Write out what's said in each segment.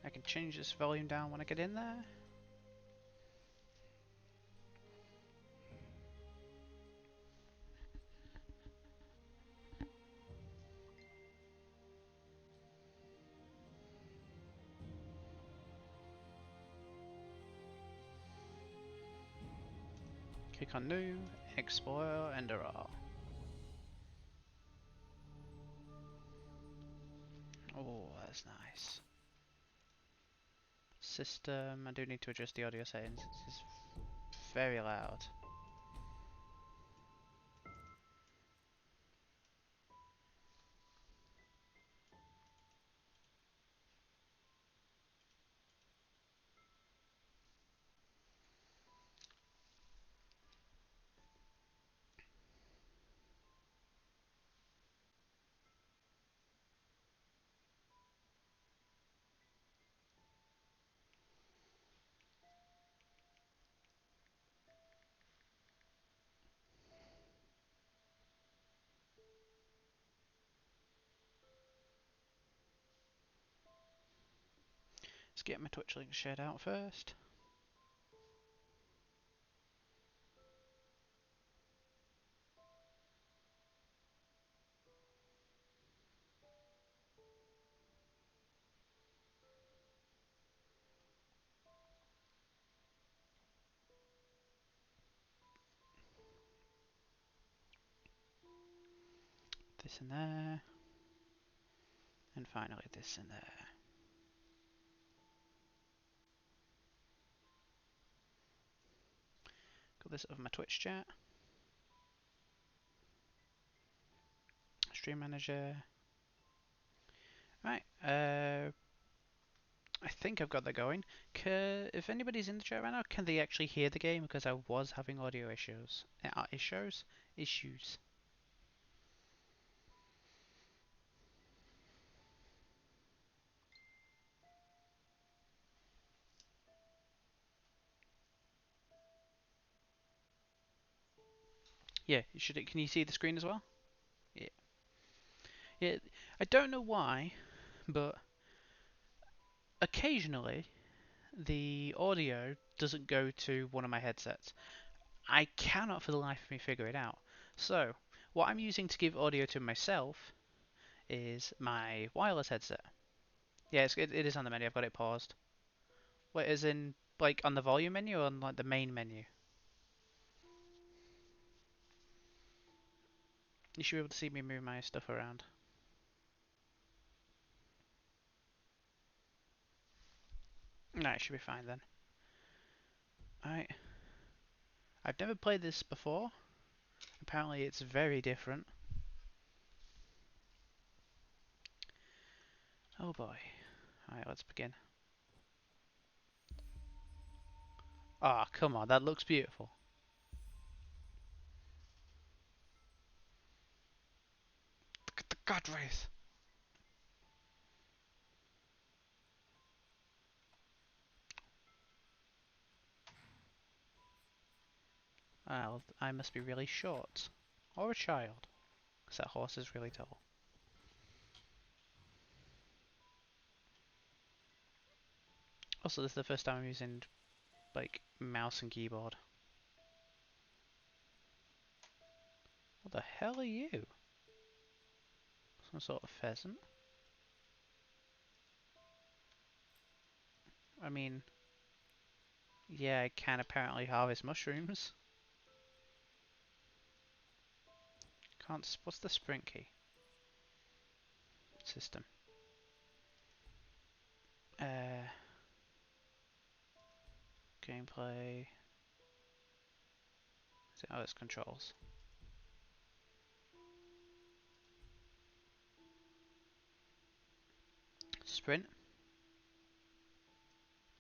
I can change this volume down when I get in there. Click on New, Explore Enderal. Oh, that's nice. System, I do need to adjust the audio settings. This is very loud. Let's get my Twitch link shared out first. This in there. And finally this in there. Got this over my Twitch chat. Stream manager. Right, I think I've got that going. If anybody's in the chat right now, can they actually hear the game? Because I was having audio issues. Issues. Yeah, can you see the screen as well? Yeah. Yeah, I don't know why, but occasionally the audio doesn't go to one of my headsets. I cannot for the life of me figure it out. So, what I'm using to give audio to myself is my wireless headset. Yeah, it is on the menu. I've got it paused. Wait, as in like on the volume menu or on like the main menu? You should be able to see me move my stuff around. No, it should be fine then. Alright. I've never played this before. Apparently it's very different. Oh boy. Alright, let's begin. Ah, oh, come on, that looks beautiful. Look at the god race. Well, I must be really short. Or a child. Because that horse is really tall. Also, this is the first time I'm using, like, mouse and keyboard. What the hell are you? Some sort of pheasant? I mean, yeah, I can apparently harvest mushrooms. Can't. What's the sprint key? System. Gameplay. Oh, it's controls. Sprint.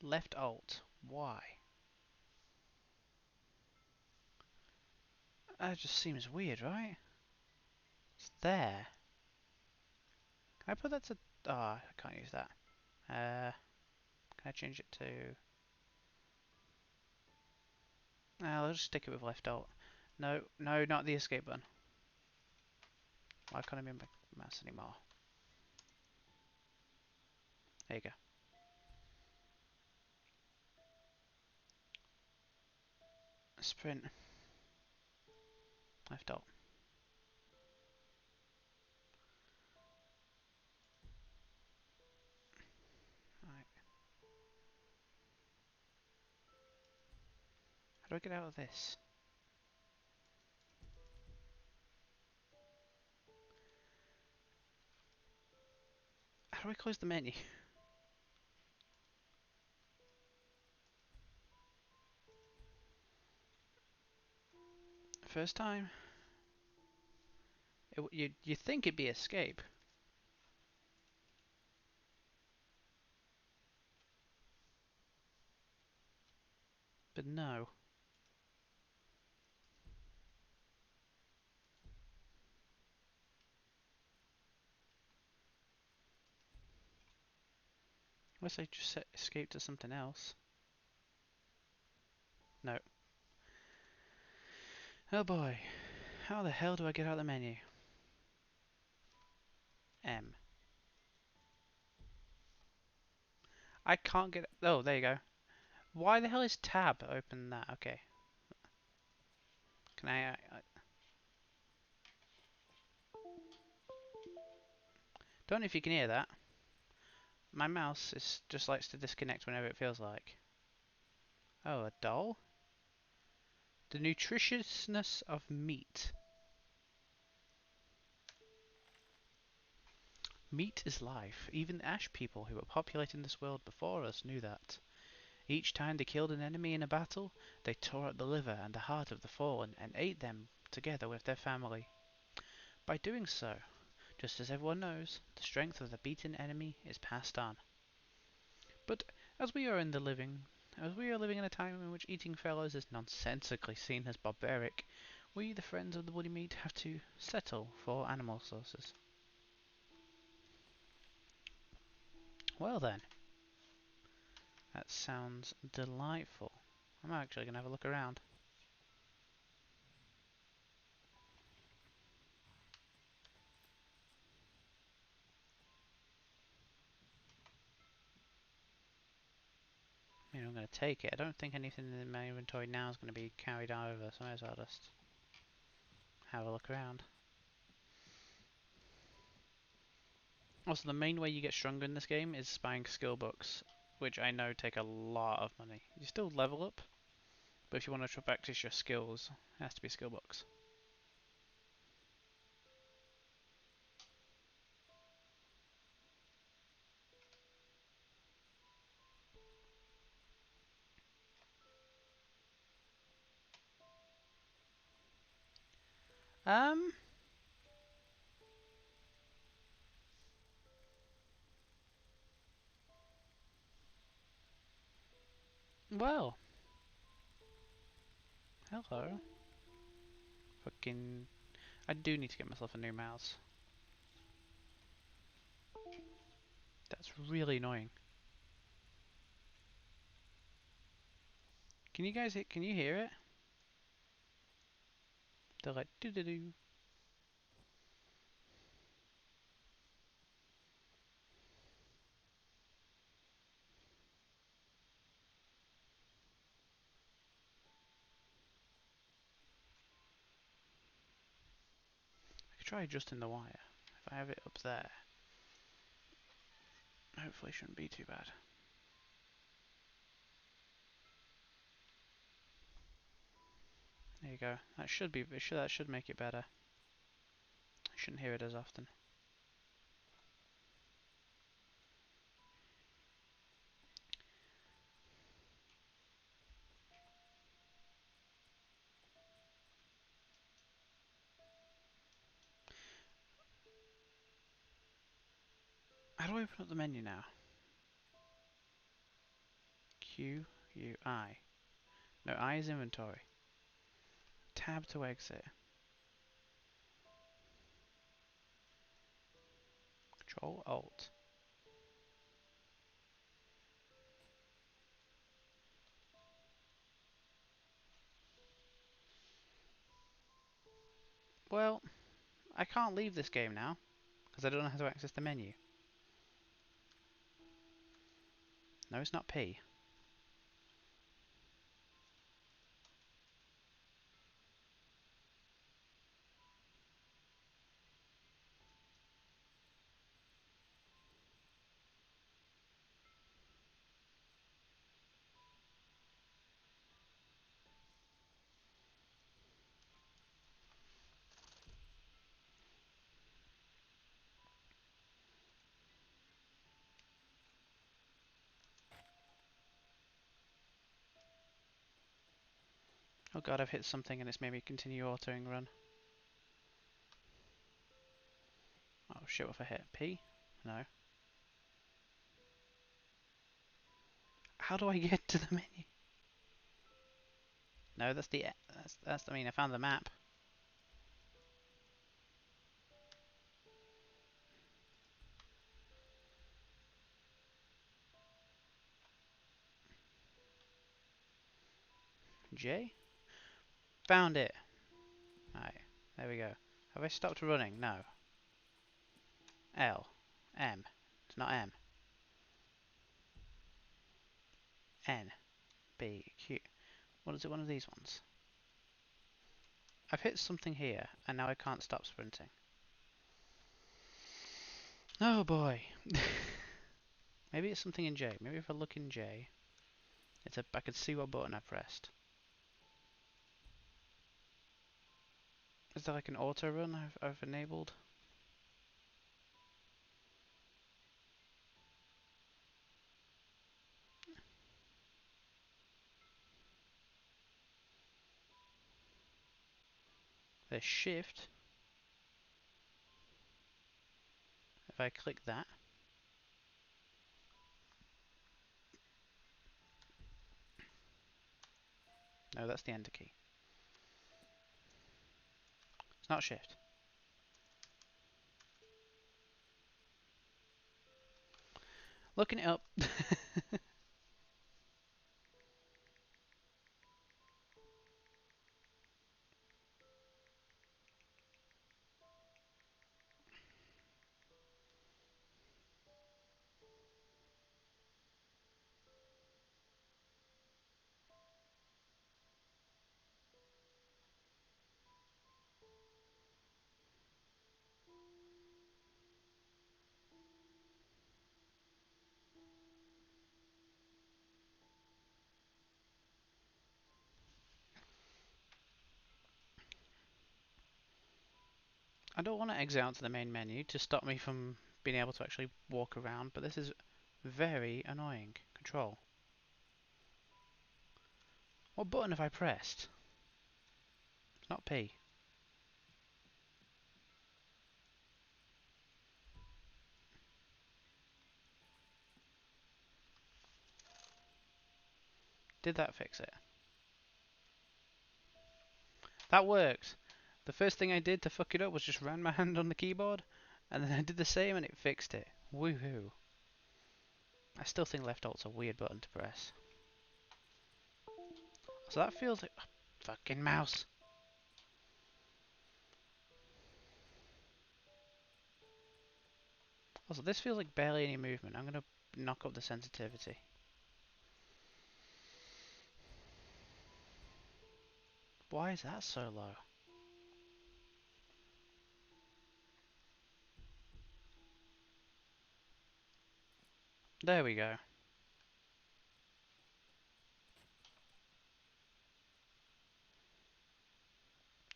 Left alt. Why? That just seems weird, right? It's there. Can I put that to... Oh, I can't use that. Can I change it to... No, I'll just stick it with left alt. No, no, not the escape button. Why can't I move my mouse anymore? There you go. Sprint. Left alt. Right. How do I get out of this? How do I close the menu? First time. You think it'd be escape. But no. Unless I just set escape to something else. No. Oh boy. How the hell do I get out of the menu? M. I can't get... Oh, there you go. Why the hell is tab open that? Okay. Can I don't know if you can hear that. My mouse just likes to disconnect whenever it feels like. Oh, a doll? The nutritiousness of meat. Meat is life. Even the ash people who were populating this world before us knew that. Each time they killed an enemy in a battle, they tore up the liver and the heart of the fallen and ate them together with their family. By doing so, just as everyone knows, the strength of the beaten enemy is passed on. But as we are living in a time in which eating fellows is nonsensically seen as barbaric, we, the friends of the bloody meat, have to settle for animal sources. Well then, that sounds delightful. I'm actually going to have a look around. I mean, I'm going to take it. I don't think anything in my inventory now is going to be carried over, so I may as well just have a look around. Also, the main way you get stronger in this game is buying skill books, which I know take a lot of money. You still level up, but if you want to practice your skills, it has to be skill books. Um, well, hello. Fucking, I do need to get myself a new mouse. That's really annoying. Can you guys can you hear it? They're like doo doo doo. I could try adjusting the wire. If I have it up there, hopefully it shouldn't be too bad. There you go. That should be. That should make it better. I shouldn't hear it as often. How do I open up the menu now? Q U I. No, I is inventory. Tab to exit. Control Alt. Well, I can't leave this game now because I don't know how to access the menu. No, it's not P. God, I've hit something and it's made me continue autoing run. Oh shit, what if I hit? P? No. How do I get to the menu? No, that's the... I mean, I found the map. J? Found it. Alright, there we go. Have I stopped running? No. L. M. It's not M. N. B. Q. What is it, one of these ones? I've hit something here, and now I can't stop sprinting. Oh boy. Maybe it's something in J. Maybe if I look in J, I can see what button I pressed. Is there like an auto run I've enabled? There's shift. If I click that. No, that's the enter key. It's not shift. Looking it up. I don't want to exit out to the main menu to stop me from being able to actually walk around, but this is very annoying. Control. What button have I pressed? It's not P. Did that fix it? That worked. The first thing I did to fuck it up was just ran my hand on the keyboard, and then I did the same and it fixed it. Woohoo. I still think left alt's a weird button to press. So that feels like... fucking mouse. Also, this feels like barely any movement. I'm going to knock up the sensitivity. Why is that so low? There we go.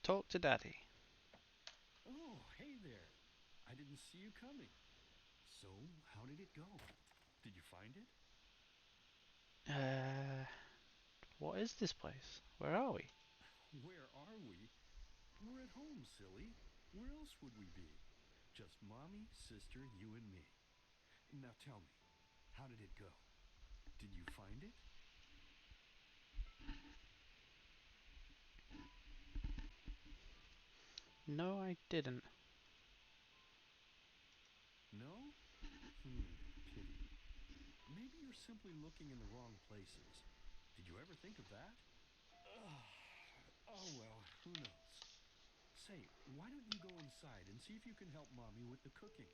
Talk to Daddy. Oh, hey there. I didn't see you coming. So, how did it go? Did you find it? What is this place? Where are we? Where are we? We're at home, silly. Where else would we be? Just mommy, sister, you, and me. Now tell me, how did it go? Did you find it? No, I didn't. No? Pity. Maybe you're simply looking in the wrong places. Did you ever think of that? Oh well, who knows? Say, why don't you go inside and see if you can help Mommy with the cooking?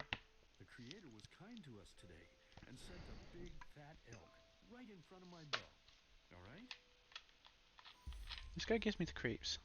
The Creator was kind to us today and sent a big fat elk right in front of my bell. All right? This guy gives me the creeps.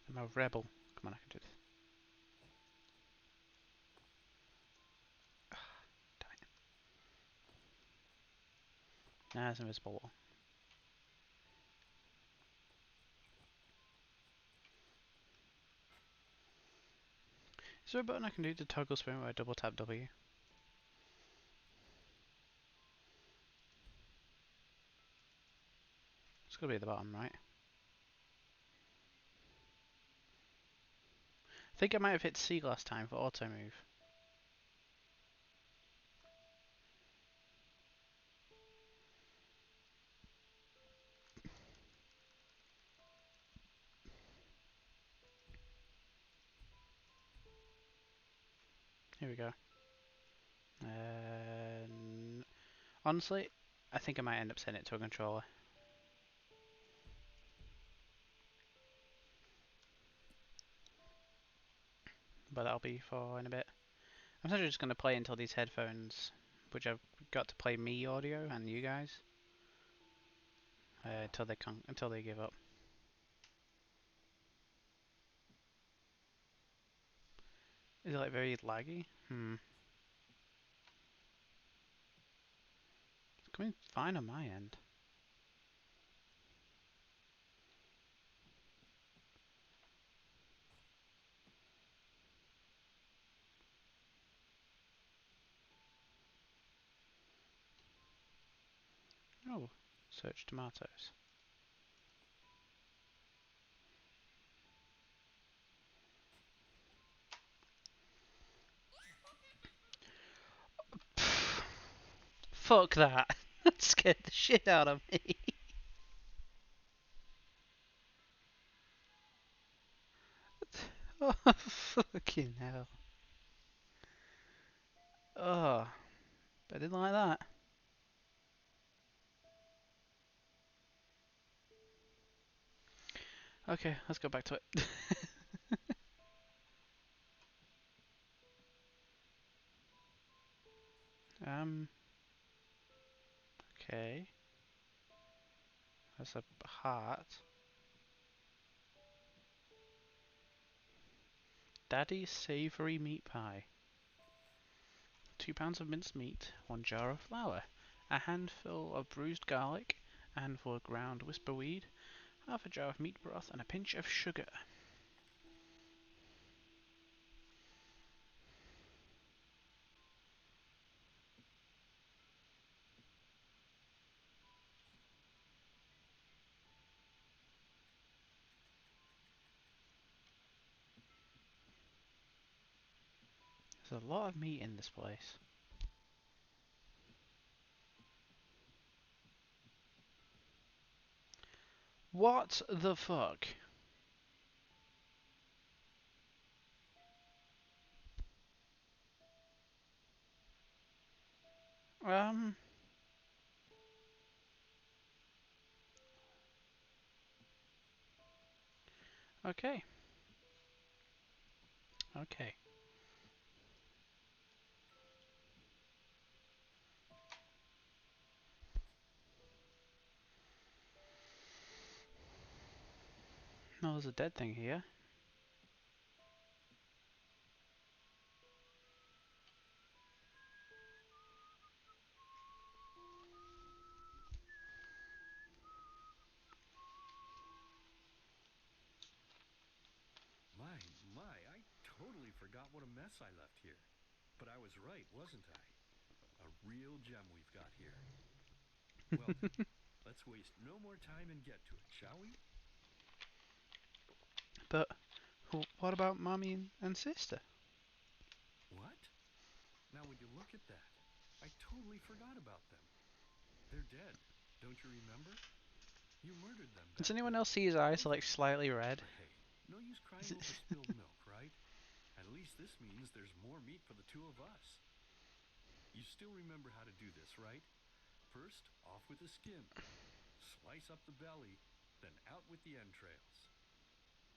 I'm a rebel. Come on, I can do this. Ah, it's an invisible wall. Is there a button I can do to toggle sprint where I double tap W? It's gotta be at the bottom, right? I think I might have hit C last time for auto move. Here we go. Honestly, I think I might end up setting it to a controller. But that'll be for in a bit. I'm essentially just going to play until these headphones, which I've got to play me audio and you guys, until they give up. Is it like very laggy? It's coming fine on my end. Oh, search tomatoes. Fuck that. That scared the shit out of me. Oh, fucking hell. Oh, I didn't like that. Okay, let's go back to it. um, okay. That's a heart. Daddy's savoury meat pie. 2 pounds of minced meat, 1 jar of flour, a handful of bruised garlic, a handful of ground whisperweed, half a jar of meat broth, and a pinch of sugar. There's a lot of meat in this place. What the fuck? Um, okay. Okay. No, there's a dead thing here. I totally forgot what a mess I left here. But I was right, wasn't I? A real gem we've got here. Well then, let's waste no more time and get to it, shall we? But what about mommy and sister? What? Now would you look at that? I totally forgot about them. They're dead. Don't you remember? You murdered them Does back anyone then. else see his eyes Both of like them. slightly red? But hey, no use crying over spilled milk, right? At least this means there's more meat for the two of us. You still remember how to do this, right? First, off with the skin. Slice up the belly, then out with the entrails.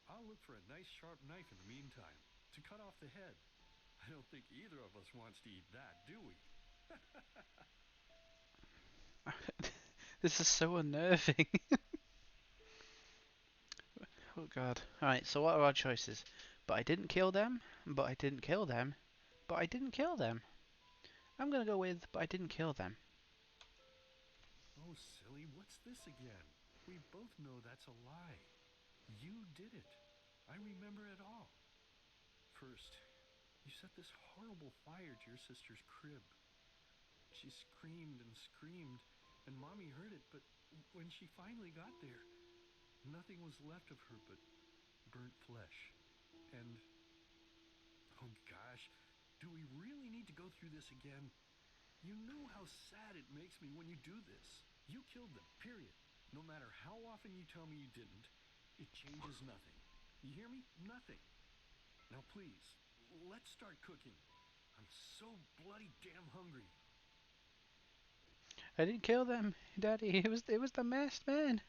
I'll look for a nice sharp knife in the meantime to cut off the head. I don't think either of us wants to eat that, do we? This is so unnerving. Oh god. Alright, so what are our choices? But I didn't kill them, but I didn't kill them, but I didn't kill them. I'm gonna go with, but I didn't kill them. Oh, silly, what's this again? We both know that's a lie. You did it. I remember it all. First, you set this horrible fire to your sister's crib. She screamed and screamed, and Mommy heard it, but when she finally got there, nothing was left of her but burnt flesh. And, oh gosh, do we really need to go through this again? You know how sad it makes me when you do this. You killed them, period. No matter how often you tell me you didn't, it changes nothing. You hear me? Nothing. Now please, let's start cooking. I'm so bloody damn hungry. I didn't kill them, Daddy. It was the masked man.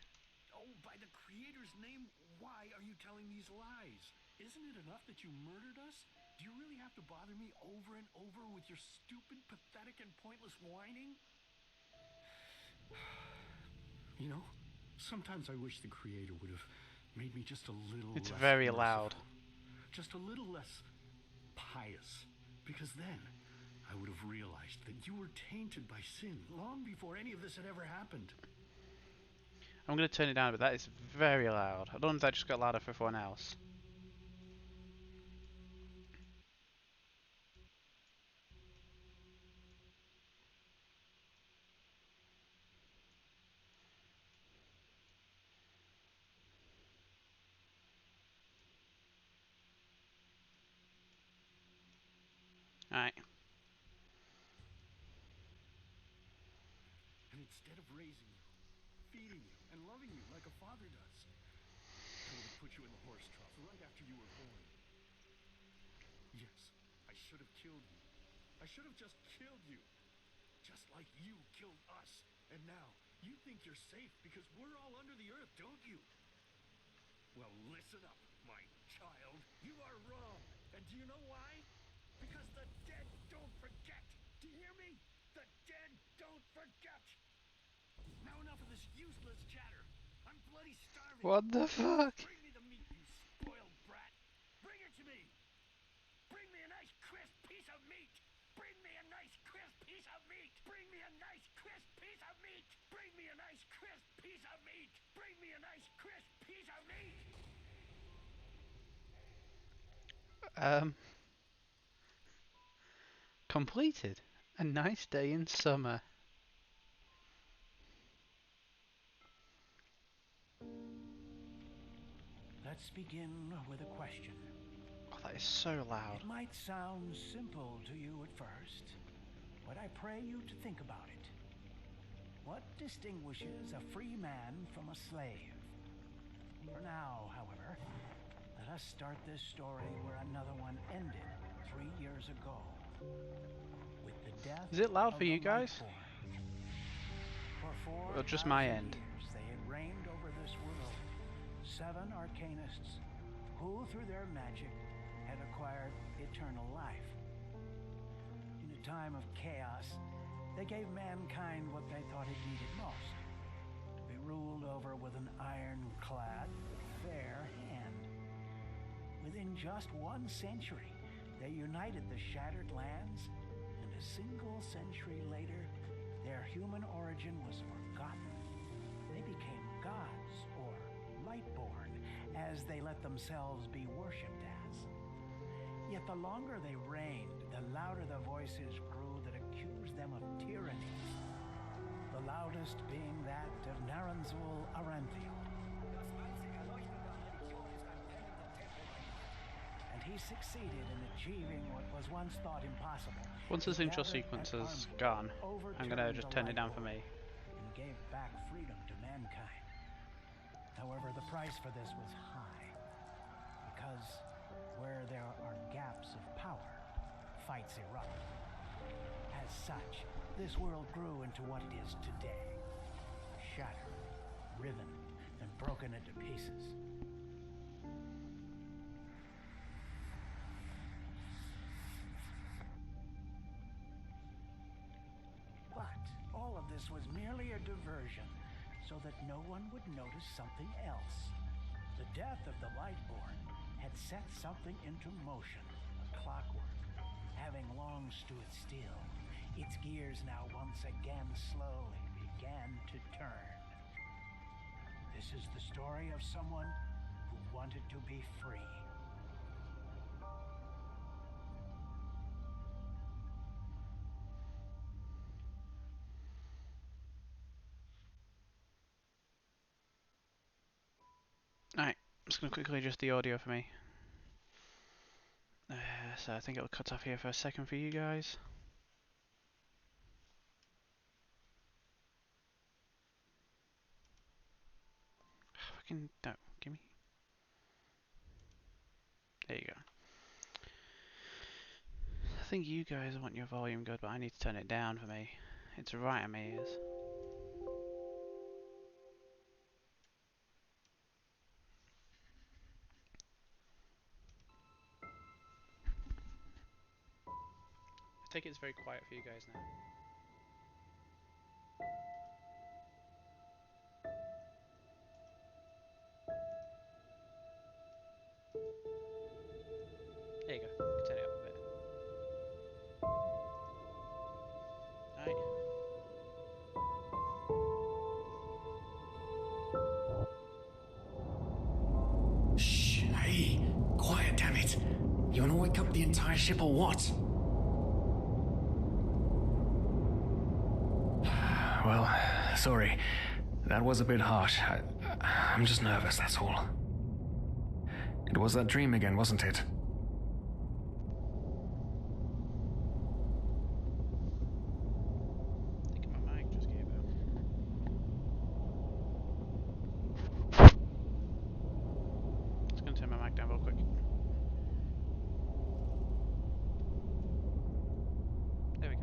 Oh, by the Creator's name, why are you telling these lies? Isn't it enough that you murdered us? Do you really have to bother me over and over with your stupid, pathetic, and pointless whining? You know, sometimes I wish the Creator would have made me just a little It's less very loud. merciful. Just a little less pious. Because then I would have realized that you were tainted by sin long before any of this had ever happened. I'm going to turn it down, but that is very loud. I don't know if that just got louder for everyone else. Alright. And instead of raising you, feeding you, and loving you like a father does, I would have put you in the horse trough right after you were born. Yes, I should have killed you. I should have just killed you. Just like you killed us. And now, you think you're safe because we're all under the earth, don't you? Well, listen up, my child. You are wrong. And do you know why? Because the dead don't forget. Do you hear me? The dead don't forget. Now enough of this useless chatter. I'm bloody starving. What the fuck? Bring me the meat, you spoiled brat. Bring it to me. Bring me a nice crisp piece of meat. Bring me a nice crisp piece of meat. Bring me a nice crisp piece of meat. Bring me a nice crisp piece of meat. Bring me a nice crisp piece of meat. Completed. A nice day in summer. Let's begin with a question. Oh, that is so loud. It might sound simple to you at first, but I pray you to think about it. What distinguishes a free man from a slave? For now, however, let us start this story where another one ended 3 years ago, with the death Is it loud of for the you guys? Lightborn. For Or just my 4,000 end? years they had reigned over this world, 7 arcanists who, through their magic, had acquired eternal life. In a time of chaos, they gave mankind what they thought it needed most, to be ruled over with an ironclad, fair hand. Within just 1 century, they united the shattered lands, and a single century later, their human origin was forgotten. They became gods, or Lightborn, as they let themselves be worshipped as. Yet the longer they reigned, the louder the voices grew that accused them of tyranny. The loudest being that of Naranzul Aranthiel. And he succeeded in achieving what was once thought impossible. Once this He intro gathered sequence an is army, gone, I'm gonna overturned just the turn it down for Lightborn, me. and gave back freedom to mankind. However, the price for this was high, because where there are gaps of power, fights erupt. As such, this world grew into what it is today, shattered, riven, and broken into pieces. But all of this was merely a diversion, so that no one would notice something else. The death of the Lightborn had set something into motion, a clockwork. Having long stood still, its gears now once again slowly began to turn. This is the story of someone who wanted to be free. Alright, I'm just going to quickly adjust the audio for me. So I think it'll cut off here for a second for you guys. Fucking no, give me. There you go. I think you guys want your volume good, but I need to turn it down for me. It's right in my ears. I take it it's very quiet for you guys now. There you go. You can turn it up a bit. Alright. Shh, hey, quiet, damn it. You wanna wake up the entire ship or what? Well, sorry. That was a bit harsh. I'm just nervous, that's all. It was that dream again, wasn't it? I think my mic just gave out. Just gonna turn my mic down real quick. There we go.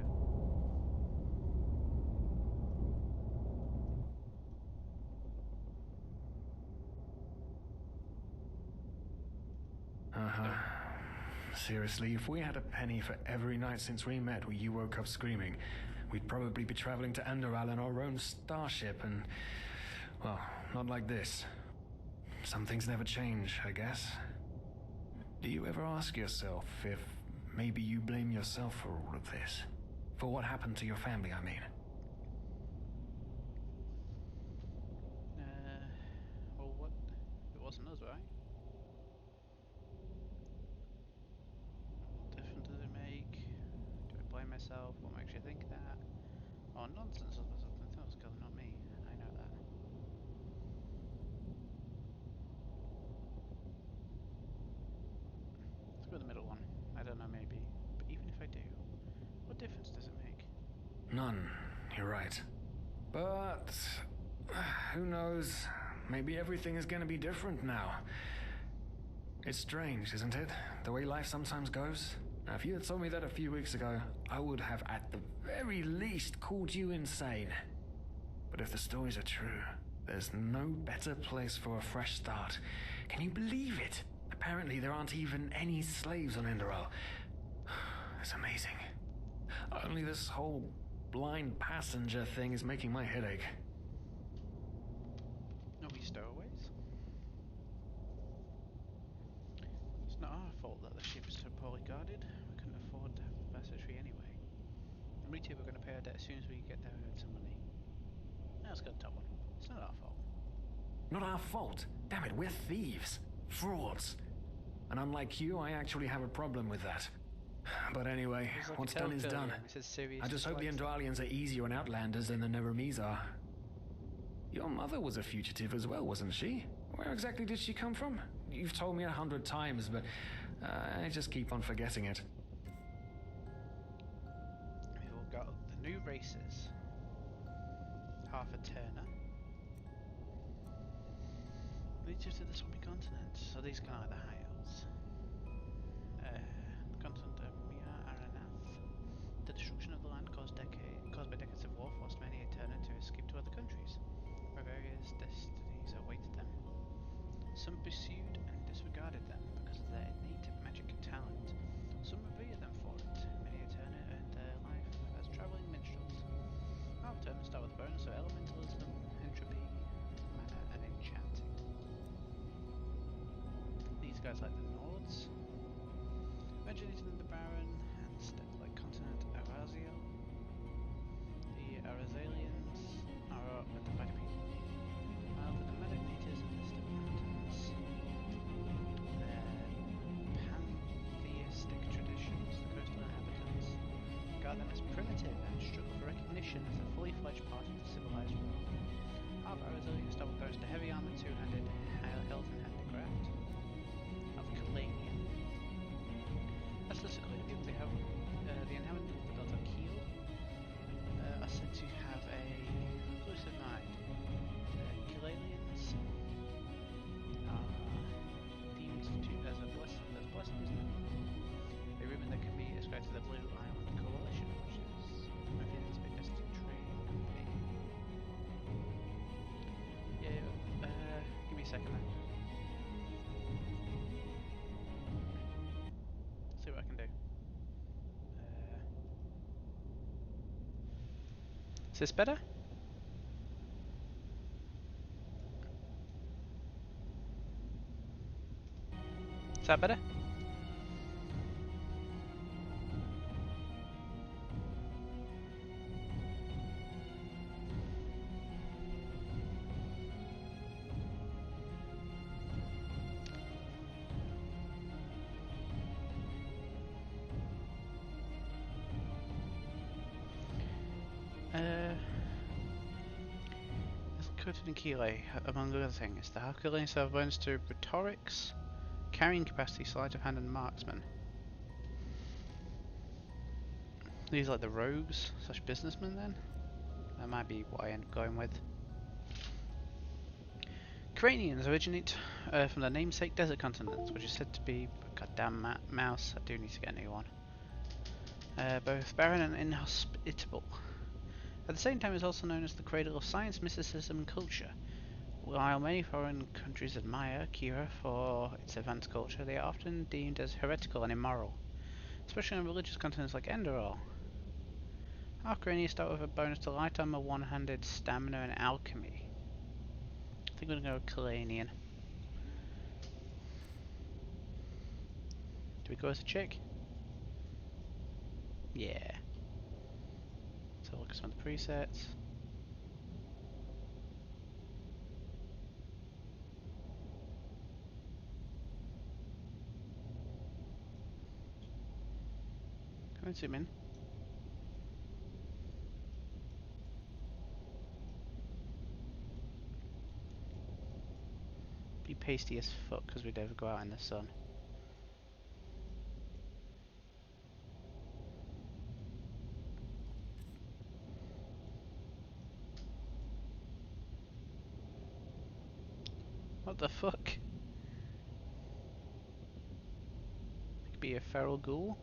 Uh-huh. Seriously, if we had a penny for every night since we met where you woke up screaming, we'd probably be traveling to Enderal in our own starship and... well, not like this. Some things never change, I guess. Do you ever ask yourself if maybe you blame yourself for all of this? For what happened to your family, I mean? Well, what? It wasn't us, right? What difference does it make? Do I blame myself? What makes you think that? Oh, nonsense. It was something else, killing, not me. I know that. Let's go with the middle one. I don't know, maybe. But even if I do, what difference does it make? None, you're right. But... who knows? Maybe everything is gonna be different now. It's strange, isn't it? The way life sometimes goes. Now, if you had told me that a few weeks ago, I would have at the very least called you insane. But if the stories are true, there's no better place for a fresh start. Can you believe it? Apparently there aren't even any slaves on Enderal. It's amazing. Only this whole blind passenger thing is making my head ache. Are we stowaways? It's not our fault that the ship is so poorly guarded. We couldn't afford to have the passageway anyway. And we too were going to pay our debt as soon as we get there and earn some money. Now let's go to the top one. It's not our fault. Not our fault. Damn it, we're thieves. Frauds. And unlike you, I actually have a problem with that. But anyway, what's done is done. I just hope the Endralians are easier on Outlanders than the Nevermese are. Your mother was a fugitive as well, wasn't she? Where exactly did she come from? You've told me 100 times, but I just keep on forgetting it. We've got the new races. Half a Turner. Native to the swampy continent. So these kind of like the high elves. The continent of Mia Aranath. The destruction of the land caused by decades of war forced many a Turner to escape to other countries, where various destinies awaited them. Some pursued and disregarded them because of their innate magic talent. Some revered them for it. Many a Turner earned their life as travelling minstrels. Half Turners start with the bonus of elementalism, entropy, mana, and enchanting. These guys like the Nords, originated in the barren and steppe-like continent Araziel. The Arazalians them as primitive and struggle for recognition as a fully fledged part of the civilized world. Half our resilience double boast a heavy armored two-handed hilt and handicraft of Kalanian. That's statistically the people they have. The inhabitants of the gods of Keel are said to have a inclusive mind. Kalalians are deemed to as blessed businessmen. A rumour that can be ascribed to the Blue Island Coalition, which is Athens' biggest trading company. Yeah, give me a second then. See what I can do. Is this better? Is that better? Coated in Chile, among other things. The Herculeans have bonus to rhetorics, carrying capacity, sleight of hand, and marksman. These are like the rogues slash businessmen then? That might be what I end up going with. Cranians originate from the namesake desert continents, which is said to be... Goddamn mouse, I do need to get a new one. Both barren and inhospitable. At the same time, it's also known as the cradle of science, mysticism, and culture. While many foreign countries admire Kira for its advanced culture, they are often deemed as heretical and immoral, especially on religious continents like Enderal. Arcrania start with a bonus to light armor, one-handed stamina, and alchemy. I think we're gonna go with Kalanian. Do we go as a chick? Yeah. So look at some of the presets. Come and zoom in. Be pasty as fuck because we never go out in the sun. What the fuck? It could be a feral ghoul.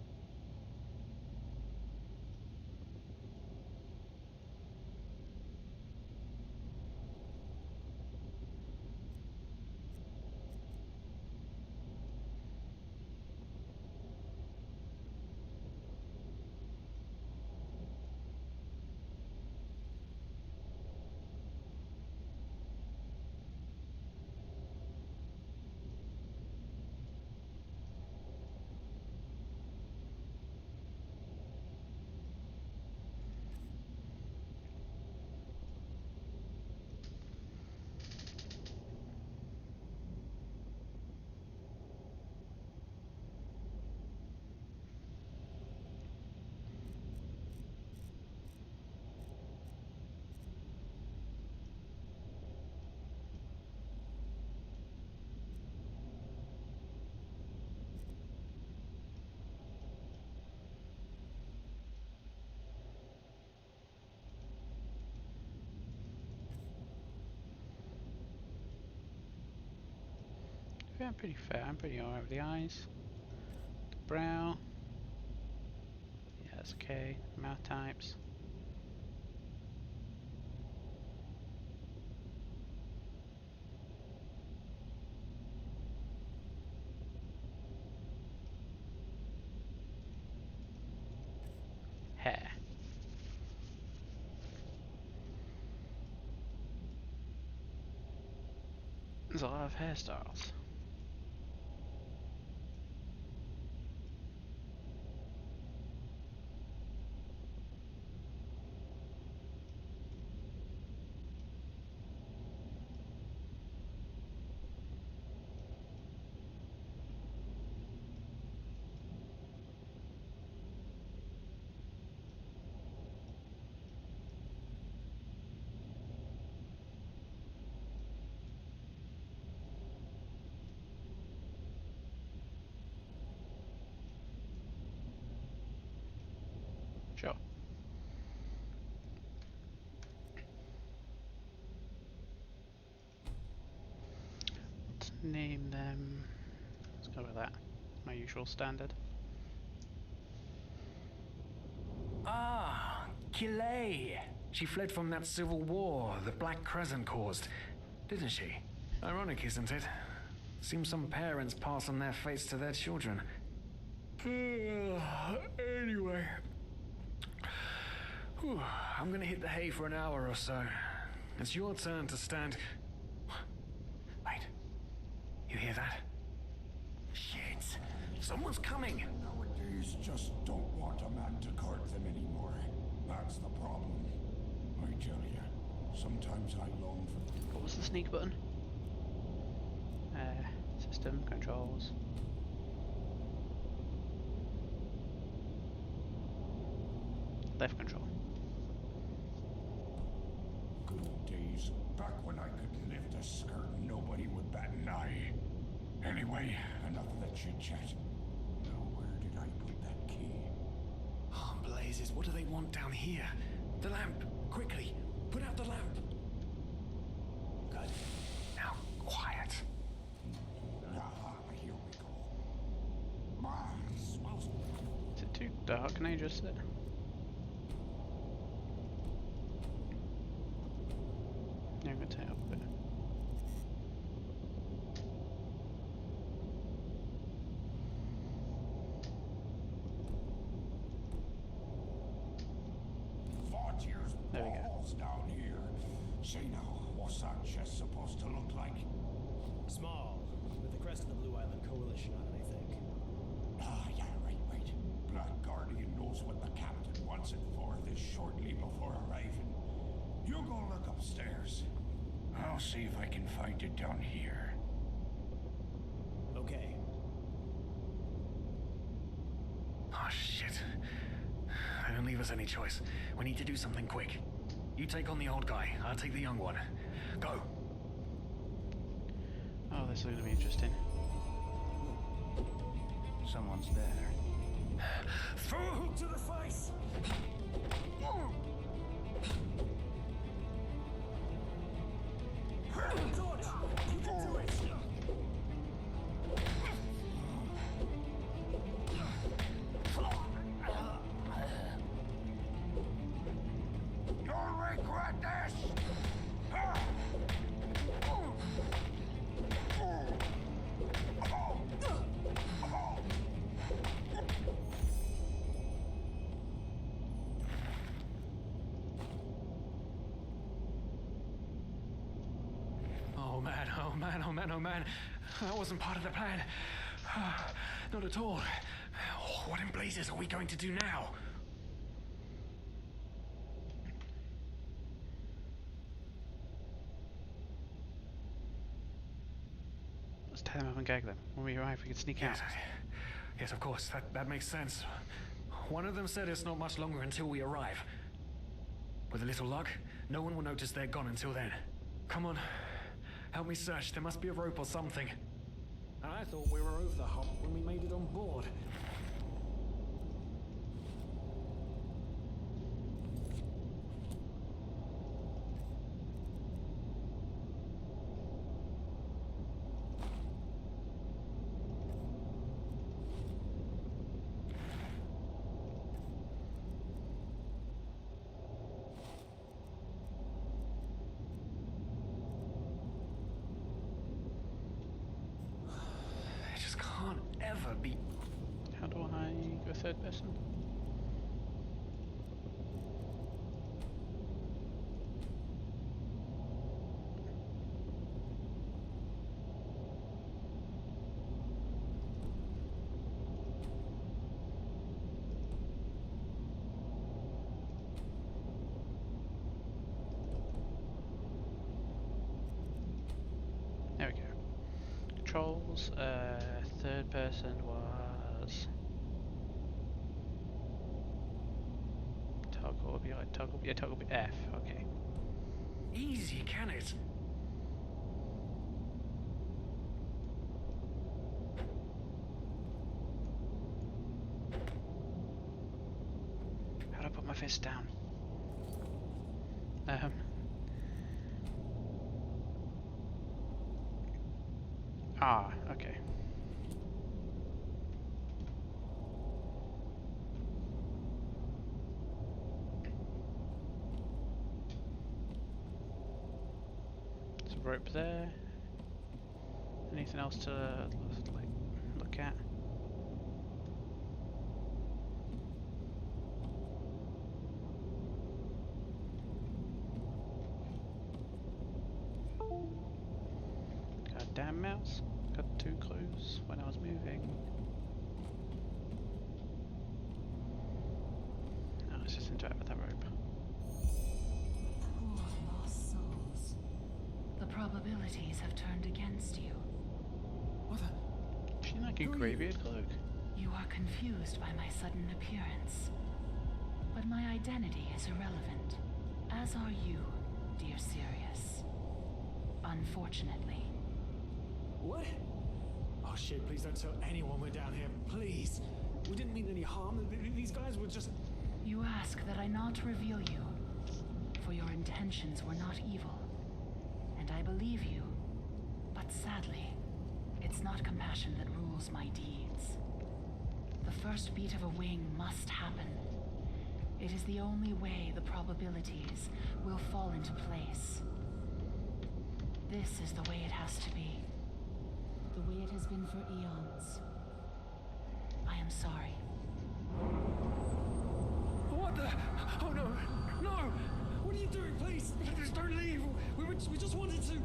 Yeah, I'm pretty fair. I'm pretty alright with the eyes. The brow. Yeah, that's okay. Mouth types. Hair. There's a lot of hairstyles. Sure. Let's name them. Let's go with that. My usual standard. Ah, Kilay. She fled from that civil war the Black Crescent caused, didn't she? Ironic, isn't it? Seems some parents pass on their fates to their children. Anyway. Whew, I'm gonna hit the hay for an hour or so. It's your turn to stand. Wait. You hear that? Shit. Someone's coming. Nowadays just don't want a man to guard them anymore. That's the problem. I tell you, sometimes I long for... What was the sneak button? System controls. Left control. Good old days, back when I could lift a skirt and nobody would bat an eye. Anyway, enough of the chit-chat. Now where did I put that key? Oh, blazes, what do they want down here? The lamp! Quickly! Put out the lamp! Good. Now, quiet. Here we go. Ah, smells... Is it too dark? Can I adjust it? Yeah, I'm going to turn it up a bit. There we go. Balls down here. Say now, what's that chest supposed to look like? Small, with the crest of the Blue Island Coalition on it, I think. Ah, yeah, right. Black Guardian knows what the captain wants it for this shortly before arriving. You go look upstairs. I'll see if I can find it down here. Okay. Oh, shit. They don't leave us any choice. We need to do something quick. You take on the old guy, I'll take the young one. Go! Oh, this is going to be interesting. Someone's there. Throw a hook to the face! George, you can do it! You'll regret this! Oh man. That wasn't part of the plan. Not at all. What in blazes are we going to do now? Let's tie them up and gag them. When we arrive, we can sneak out. Yes, of course. That makes sense. One of them said it's not much longer until we arrive. With a little luck, no one will notice they're gone until then. Come on. Help me search. There must be a rope or something. I thought we were over the hump when we made it on board. It just can't ever be... How do I go third person? There we go. Controls, third person was toggle, be like toggle, yeah, toggle be F, okay. Easy, can it? How do I put fist down. Okay. There's a rope there. Anything else to like look at? Goddamn mouse. Got too close when I was moving. Oh, let's just interact with that rope. Poor lost souls. The probabilities have turned against you. What the? She like a graveyard cloak. You are confused by my sudden appearance. But my identity is irrelevant, as are you, dear Sirius. Unfortunately. What? Oh shit, please don't tell anyone we're down here, please. We didn't mean any harm. These guys were just... You ask that I not reveal you, for your intentions were not evil. And I believe you. But sadly, it's not compassion that rules my deeds. The first beat of a wing must happen. It is the only way the probabilities will fall into place. This is the way it has to be. The way it has been for eons. I am sorry. What the? Oh no! No! What are you doing, please? Please don't leave! We just wanted to...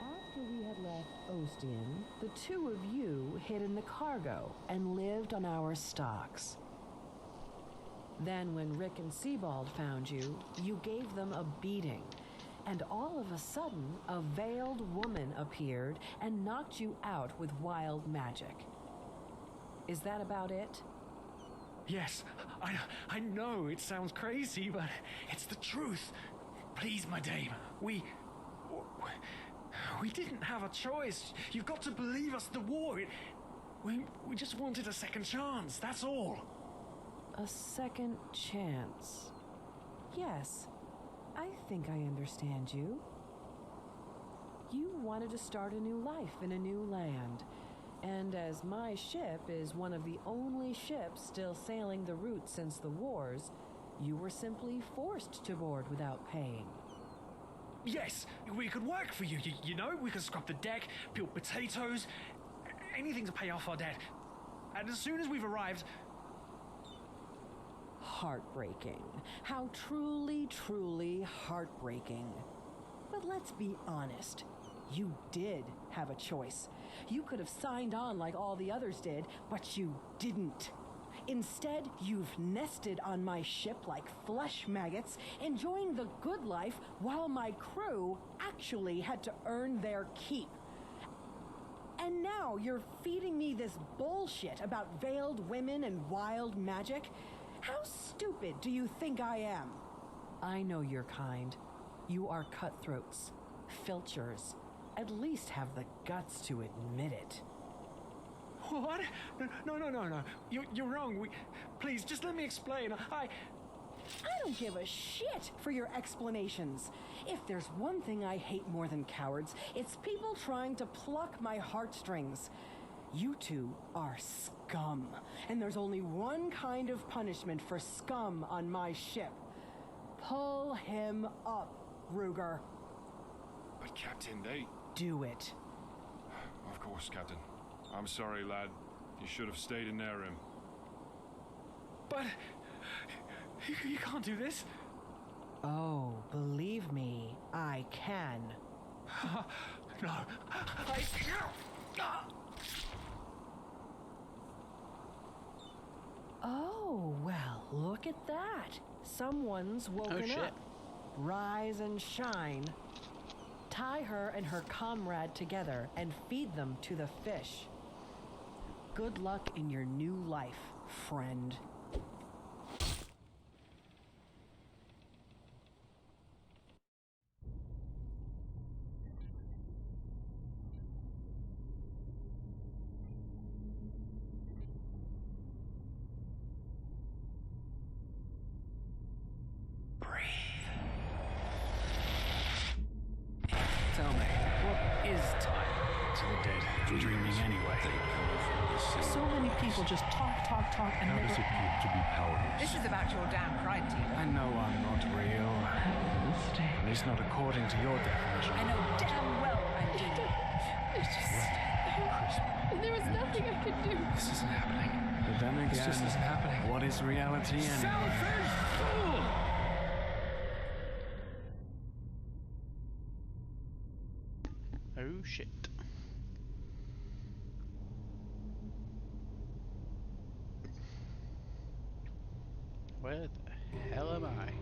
After we had left Ostian, the two of you hid in the cargo and lived on our stocks. Then when Rick and Sebald found you, you gave them a beating. And all of a sudden, a veiled woman appeared and knocked you out with wild magic. Is that about it? Yes, I know it sounds crazy, but it's the truth. Please, my dame, we didn't have a choice. You've got to believe us, the war. We just wanted a second chance, that's all. A second chance. Yes, I think I understand you. You wanted to start a new life in a new land. And as my ship is one of the only ships still sailing the route since the wars, you were simply forced to board without paying. Yes, we could work for you, you know? We could scrub the deck, peel potatoes, anything to pay off our debt. And as soon as we've arrived... Heartbreaking. How truly, truly heartbreaking. But let's be honest. You did have a choice. You could have signed on like all the others did, but you didn't. Instead, you've nested on my ship like flesh maggots, enjoying the good life while my crew actually had to earn their keep. And now you're feeding me this bullshit about veiled women and wild magic? How stupid do you think I am? I know your kind. You are cutthroats, filchers. At least have the guts to admit it. What? No. You're wrong. Please, just let me explain. I don't give a shit for your explanations. If there's one thing I hate more than cowards, it's people trying to pluck my heartstrings. You two are scum, and there's only one kind of punishment for scum on my ship. Pull him up, Ruger. But Captain, they... Do it. Of course, Captain. I'm sorry, lad. You should have stayed in their room. But... You can't do this. Oh, believe me, I can. No. Oh, well, look at that. Someone's woken shit. up. Rise and shine. Tie her and her comrade together and feed them to the fish. Good luck in your new life, friend. dreaming anyway. So many people just talk, and How never... does it feel to be powerless? This is about your damn pride, Tina. I know I'm not real. At least not according to your definition. I know damn well I'm Tina. There was nothing I could do. This isn't happening. But then again, this just isn't happening. What is reality anyway? Oh shit. Where the hell am I?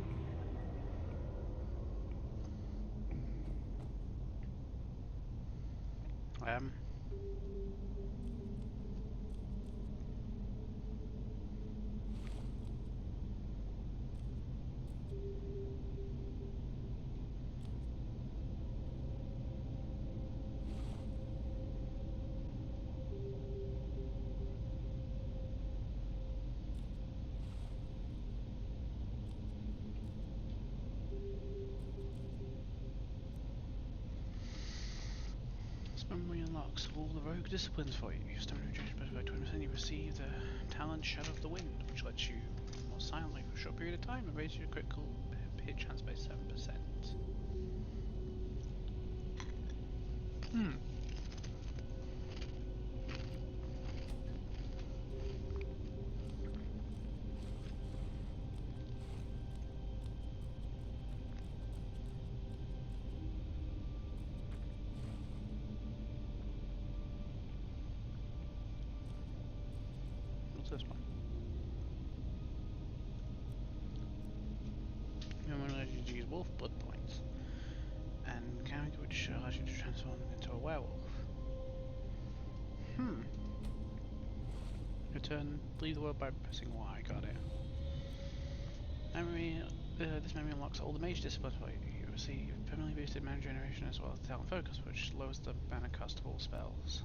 Memory unlocks all the rogue disciplines for you. Stamina reduced by 20%. You receive the talent Shadow of the Wind, which lets you more silently for a short period of time and raises your critical hit chance by 7%. What's this one? Remember that you use wolf blood points, and mechanic which allows you to transform into a werewolf. Return, leave the world by pressing Y. Got it. Memory. This memory unlocks all the mage disciplines for you. You receive permanently boosted mana generation as well as talent focus, which lowers the mana cost of all spells.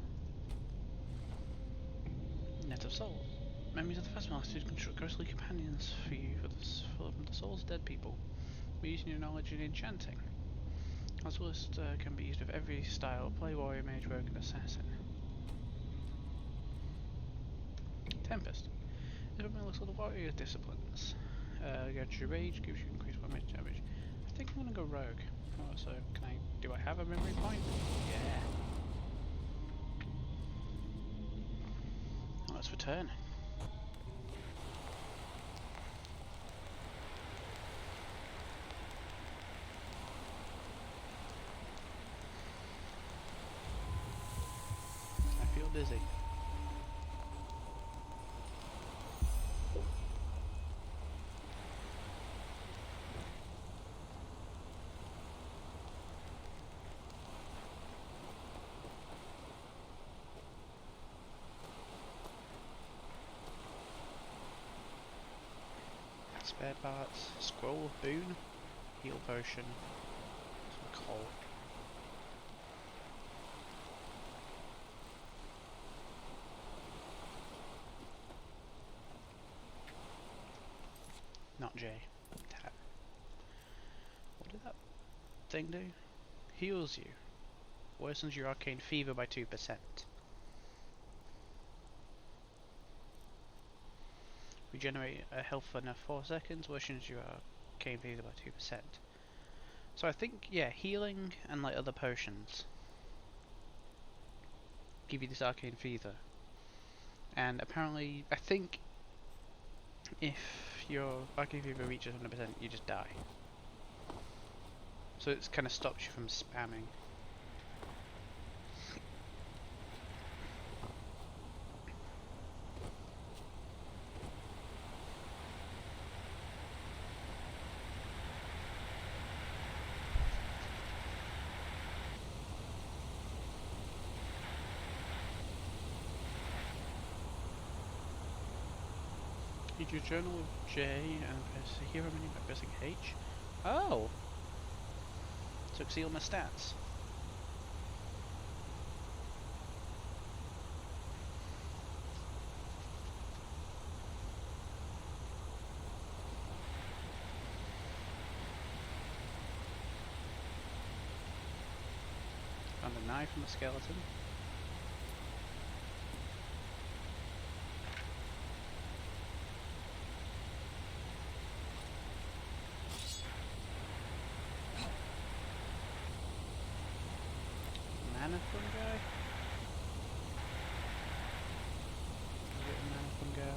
Net of Souls. Memories of the first master construct ghostly companions for you from the souls of dead people. We're using your knowledge in enchanting. As well as can be used with every style: play, warrior, mage, rogue, and assassin. Tempest. This one looks at the warrior disciplines. Against your rage gives you increased damage. I think I'm gonna go rogue. Oh, so do I have a memory point? Yeah. Let's return. I feel dizzy. Spare parts, scroll of boon, heal potion, some coal. Not J. Tab. What did that thing do? Heals you. Worsens your arcane fever by 2%. Regenerate a health for another 4 seconds, worsens your arcane fever by 2%. So I think, yeah, healing and like other potions give you this arcane fever. And apparently, I think if your arcane fever reaches 100%, you just die. So it kind of stops you from spamming. Read your journal with J and press the hero menu by pressing H. Oh! So see all my stats. Found a knife from a skeleton. mana fungi? Is it a mana fungi?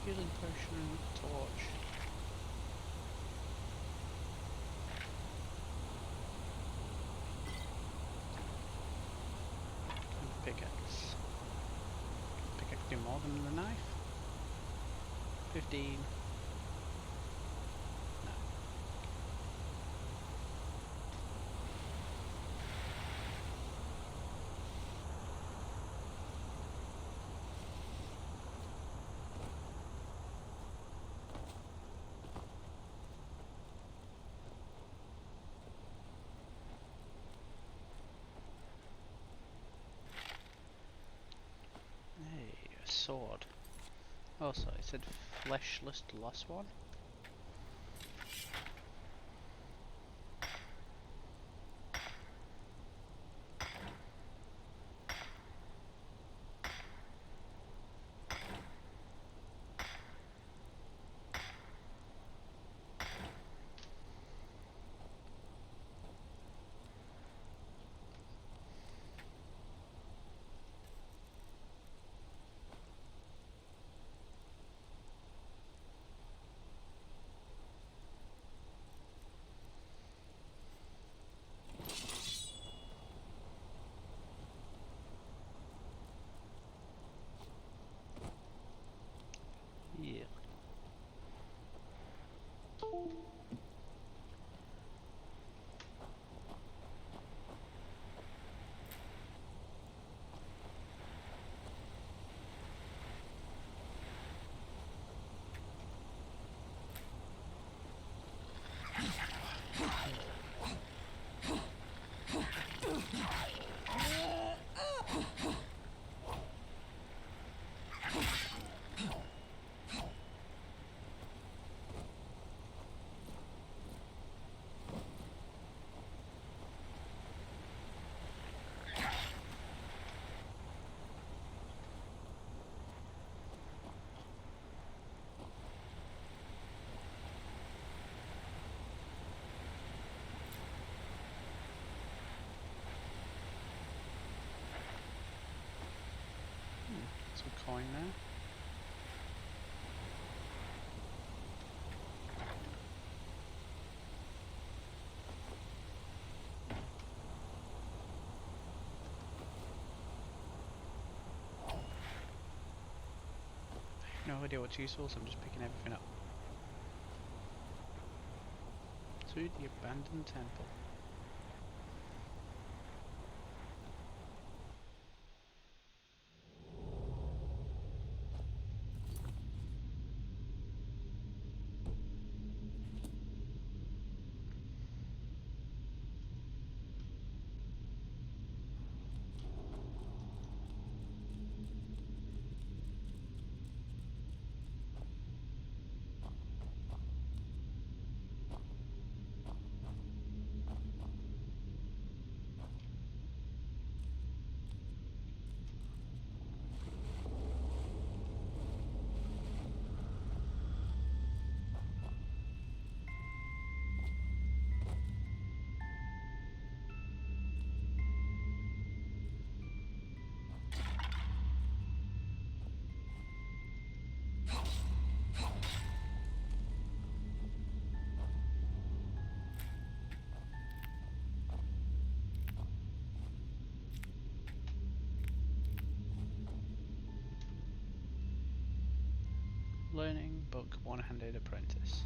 Healing potion, torch. And pickaxe. Pickaxe do more than the knife? 15. No. Hey, a sword. Also, it said fleshless lost one. Yeah. Some coin there. I have no idea what's useful, so I'm just picking everything up. To the abandoned temple. Learning book, one-handed apprentice.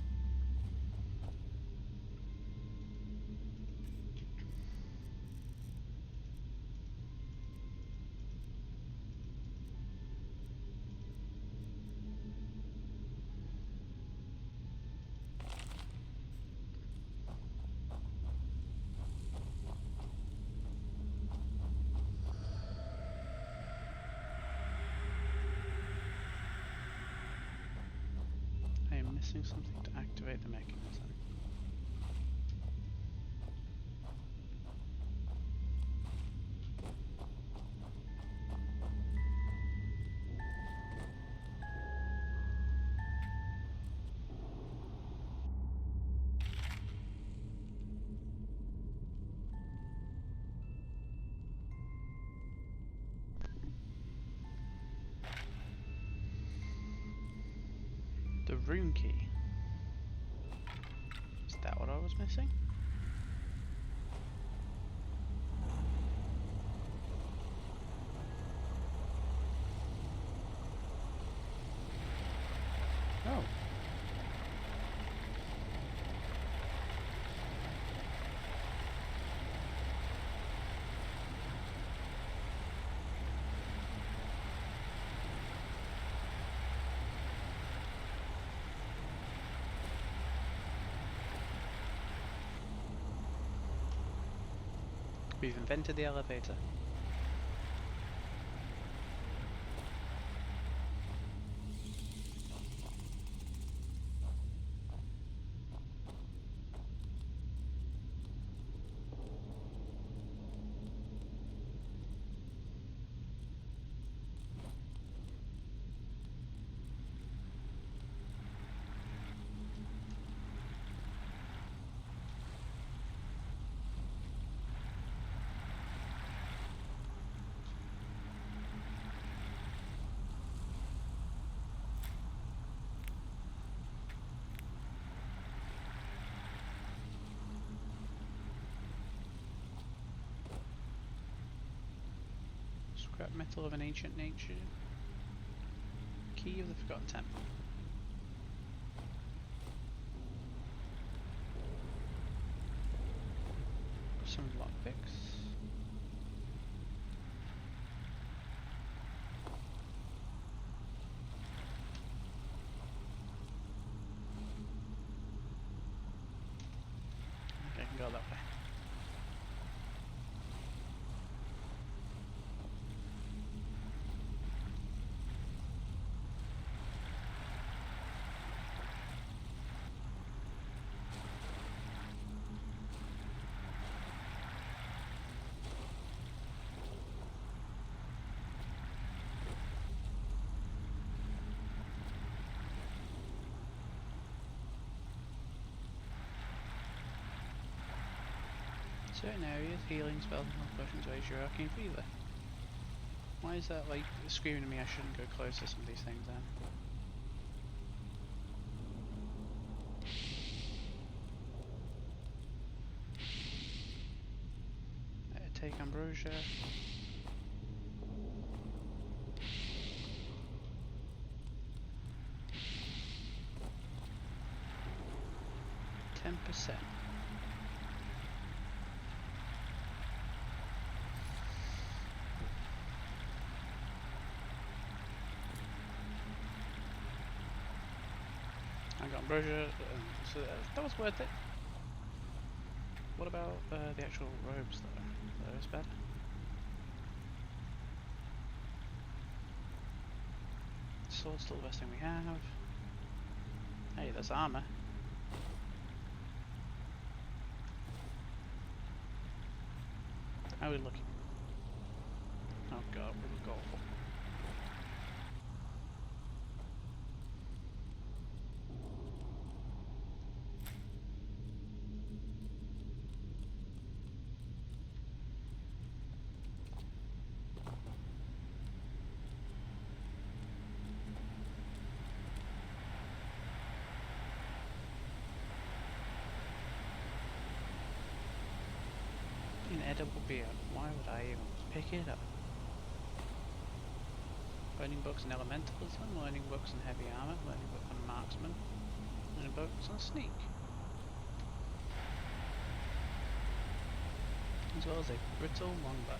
Pressing something to activate the mechanism. The room key. Is that what I was missing? Oh. We've invented the elevator. Scrap metal of an ancient nature. Key of the Forgotten Temple. Some lockpicks. Okay, I can go that way. Certain areas, healing spells and health potions raise your arcane fever. Why is that like screaming at me I shouldn't go close to some of these things then? Take ambrosia. %. I got ambrosia, so that was worth it. What about the actual robes though? Are those better? Sword's still the best thing we have. Hey, there's armor. How are we looking? Oh god, we look awful. Inedible beer. Why would I even pick it up? Learning books in elementalism, learning books in heavy armor, learning book on marksman, learning books on sneak. As well as a brittle longbow.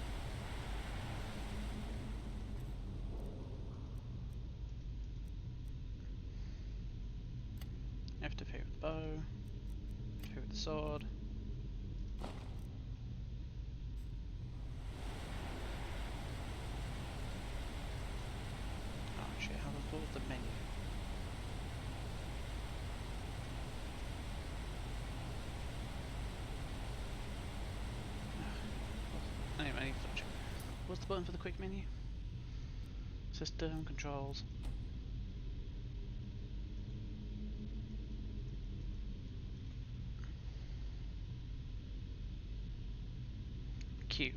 I have to pay with the bow, pay with the sword. Oh shit, what was the menu? menu touch. What's the button for the quick menu? System controls. Q.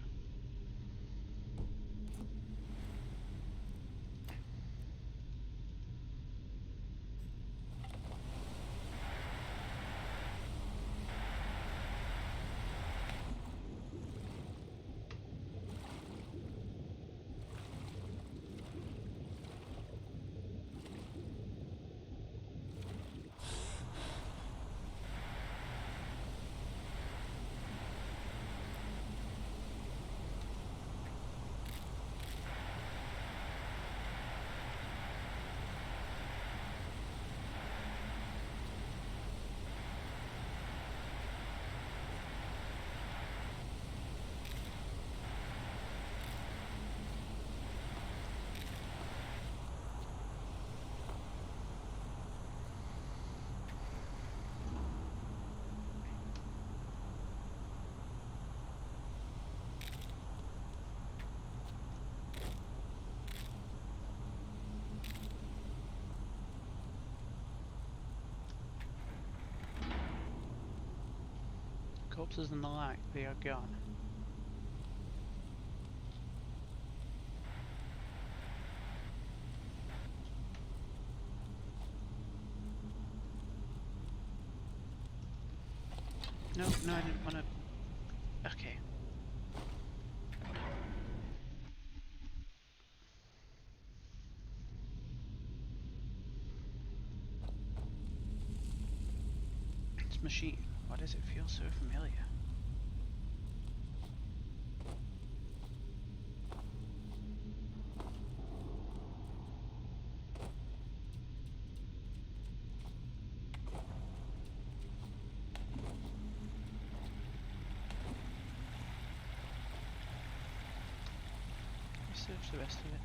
Corpses and the like, they are gone. No, I didn't want to... Okay. This machine, why does it feel so familiar? Search the rest of it.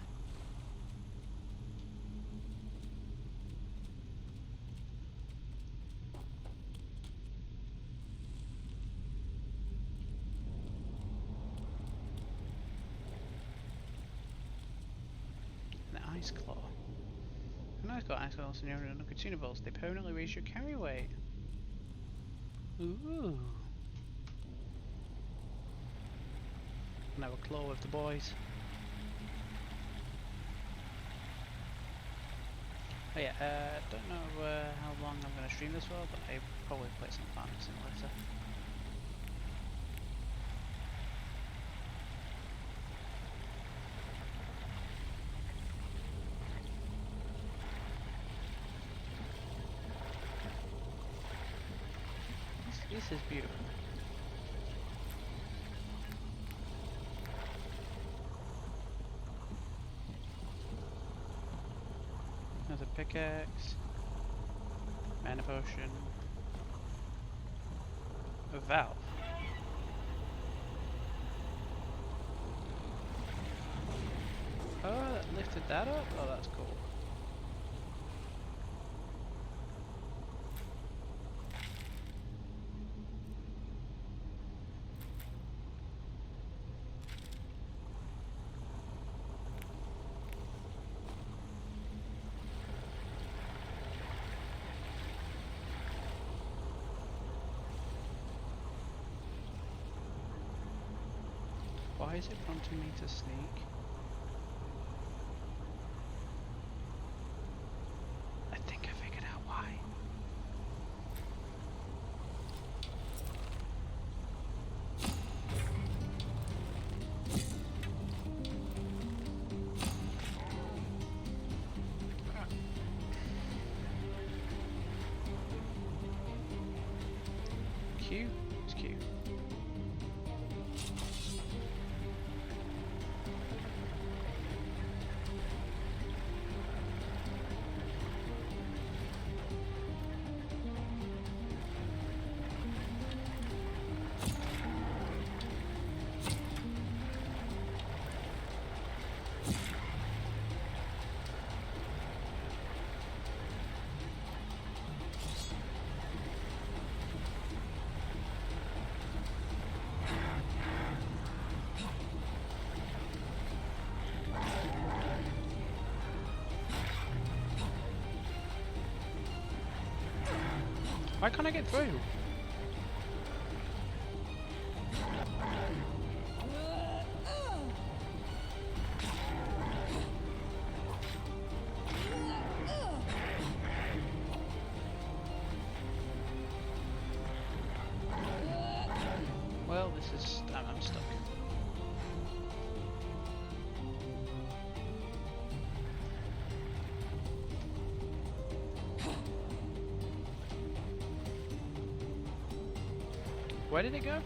An ice claw. I know it's got ice claws in your consumables. They permanently raise your carry weight. Ooh. Now a claw with the boys. Oh yeah, don't know how long I'm going to stream this for, but I probably play some Farming Simulator. This is beautiful. There's a pickaxe, mana potion, a valve. Oh, that lifted that up? Oh, that's cool. Why is it prompting me to sneak? I think I figured out why. Q? It's Q. Why can't I get through? Well, this is... I'm stuck. Where did it go?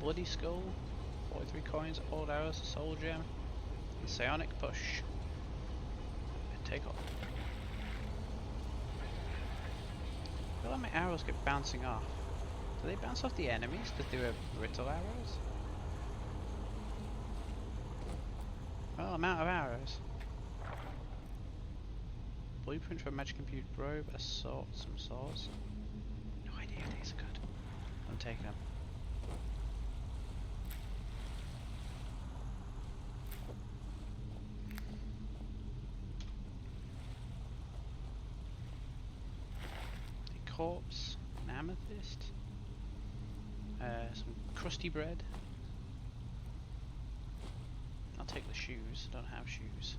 Bloody Skull, 43 coins, old arrows, a soul gem, and psionic push. And take off. I feel like my arrows get bouncing off. Do they bounce off the enemies because they were brittle arrows? Well, I'm out of arrows. Blueprint for a magic computer robe, a sword, some swords. No idea if these are good. I'm taking them. Corpse, an amethyst, some crusty bread. I'll take the shoes, don't have shoes.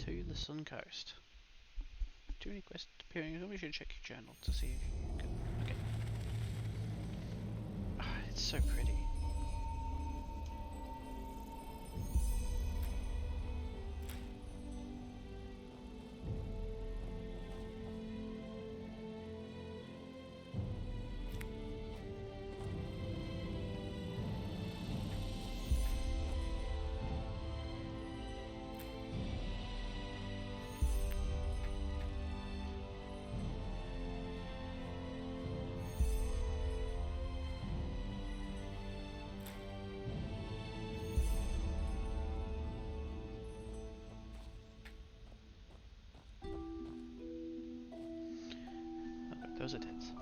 To the Sun Coast. Do any quests appearing? We should check your journal to see if you can. Okay. Ah, it's so pretty. Those are tits.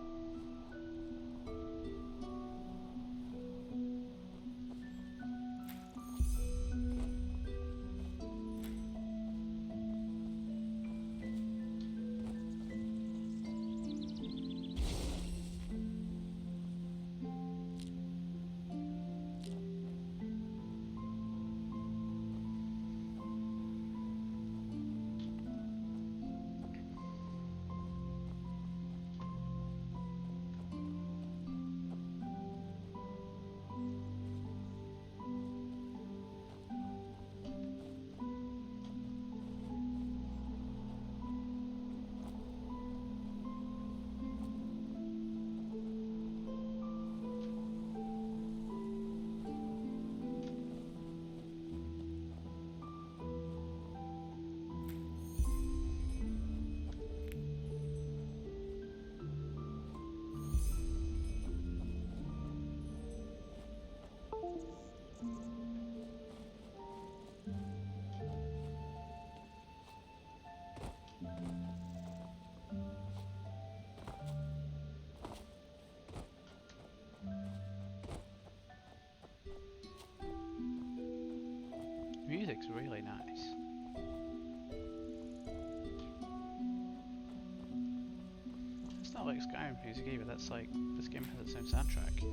looks really nice. It's not like Skyrim music either, that's like, this game has its own soundtrack.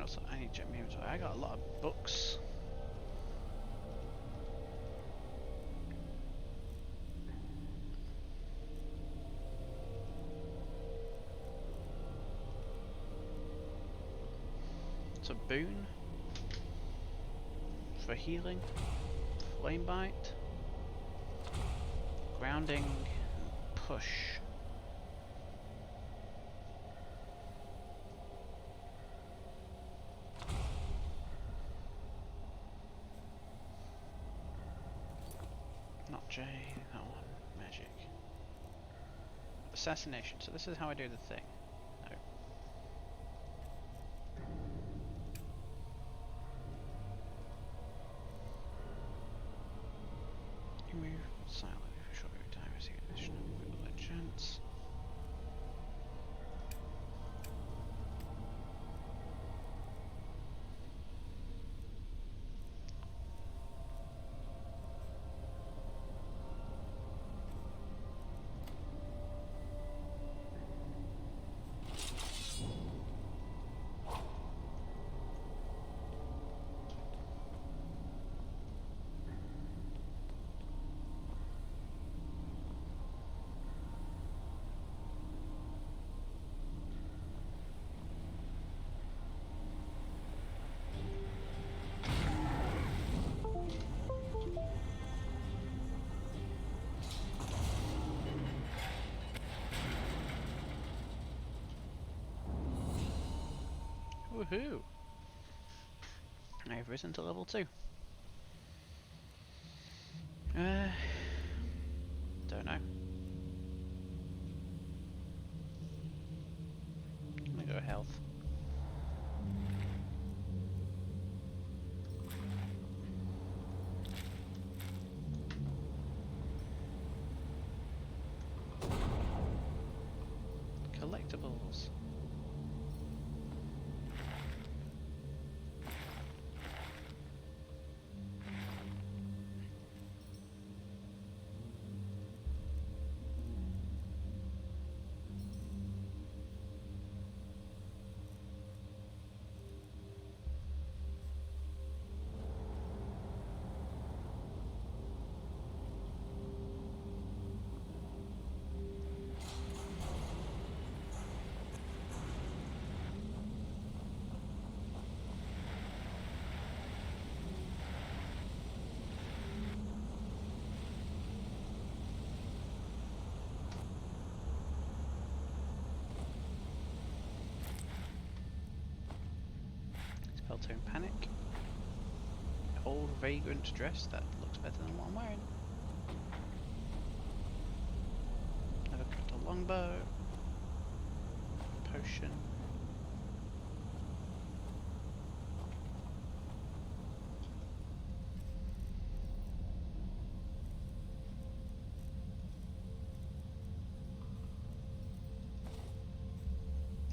Also, I need to check my inventory. I got a lot of books. It's a boon for healing, flame bite, grounding, push. Not J, that one, magic. Assassination, so this is how I do the thing. No. You move silently for a short period of time, I see additional movable enchants. Woohoo! I've risen to level 2. Don't know. I'm gonna go health. Collectibles. Spelltone Panic. Old Vagrant Dress, that looks better than what I'm wearing. Never cut a longbow. Potion.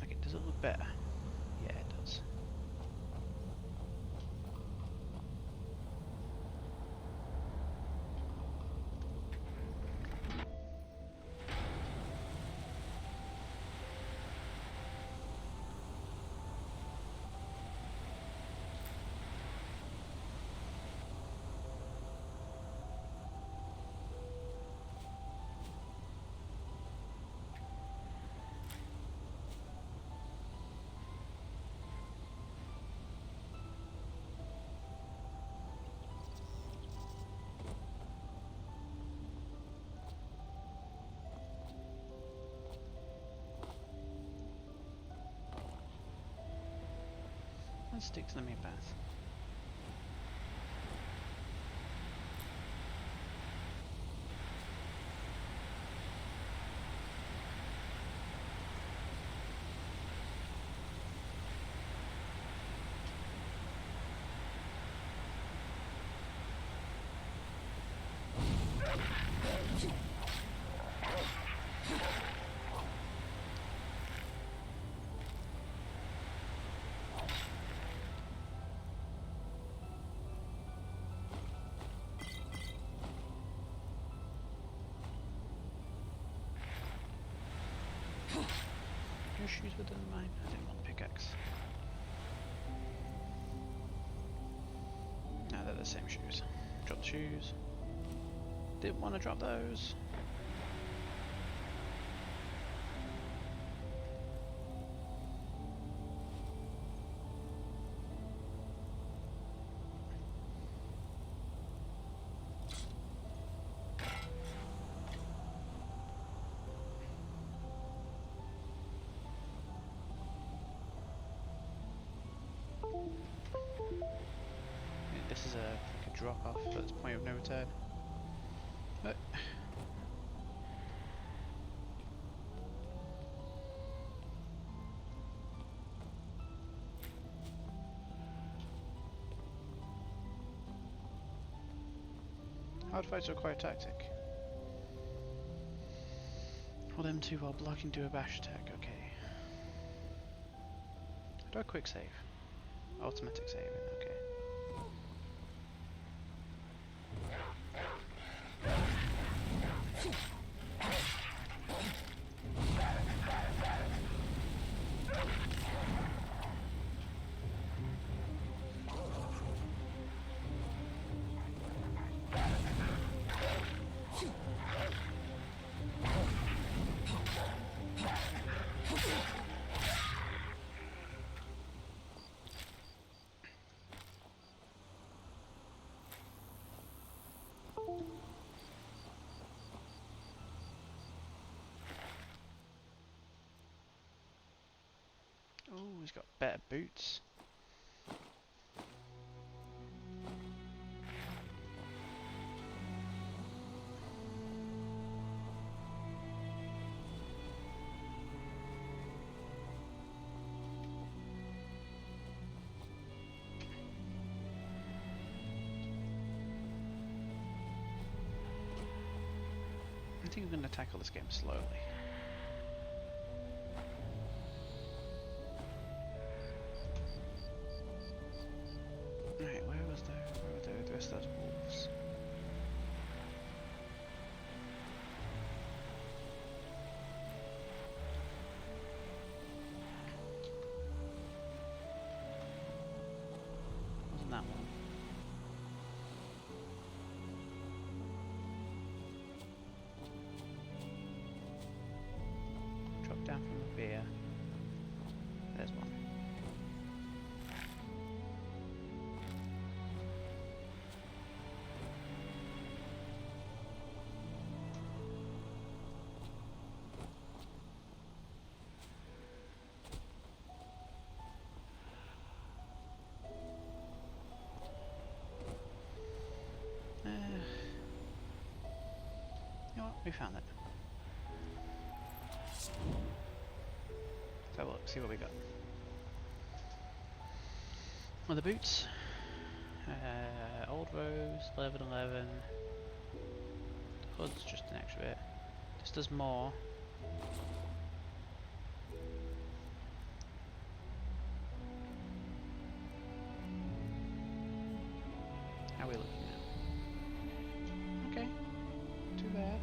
Okay, does it look better? Yeah, it does. Let's stick to the main path. Your shoes were done mine. I didn't want the pickaxe. No, they're the same shoes. Drop the shoes. Didn't want to drop those. This is like a drop off, but it's point of no return. But hard fights require tactic. Hold M2 while blocking, do a bash attack. Okay. Do a quick save. Automatic saving. Okay. Oh, he's got better boots. I think I'm going to tackle this game slowly. Right, where were the rest of those wolves? Wasn't that one? Drop down from up here. There's one. You know what? We found it. So have a look, see what we got. Well, the boots. Old Rose, 1111. Hood's just an extra bit. This does more. How are we looking now? Okay, not too bad.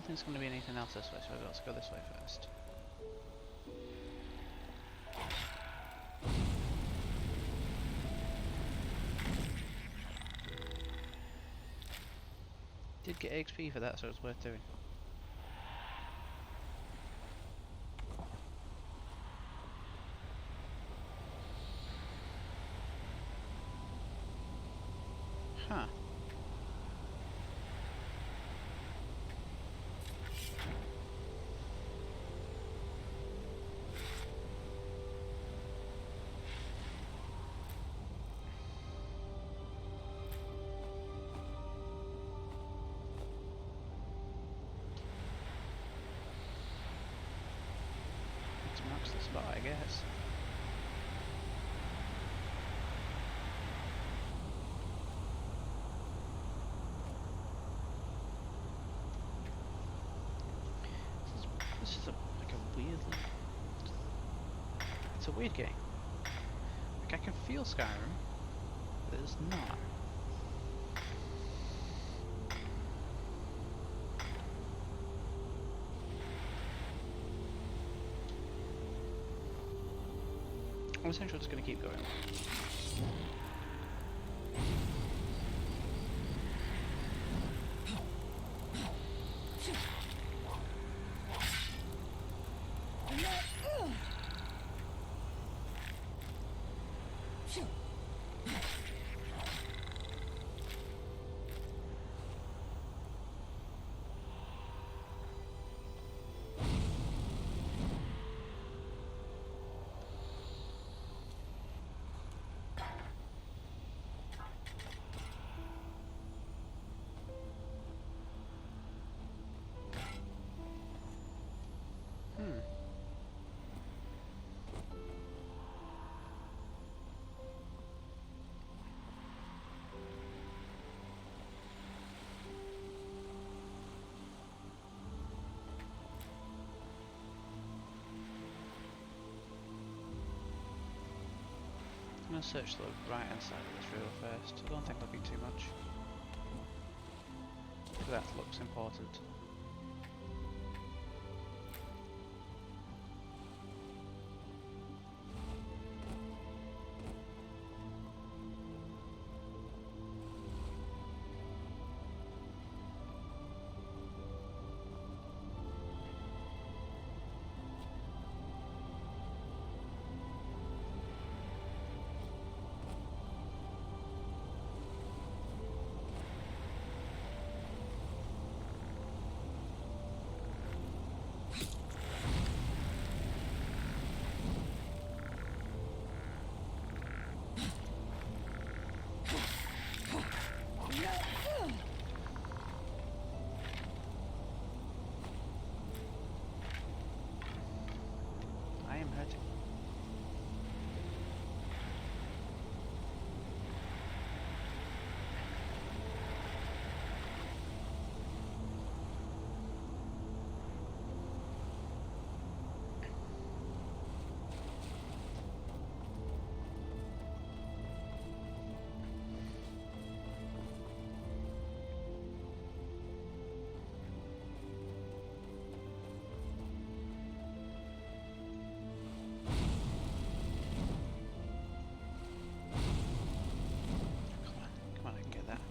think there's going to be anything else this way, so let's go this way first. Did get XP for that, so it's worth doing. Huh. Marks the spot, I guess. This is like a weirdly. It's a weird game. Like I can feel Skyrim, but it's not. I'm essentially just going to keep going. I'm going to search the right hand side of this river first. I don't think there'll be too much. That looks important. I am hurting. Come on, I can get that.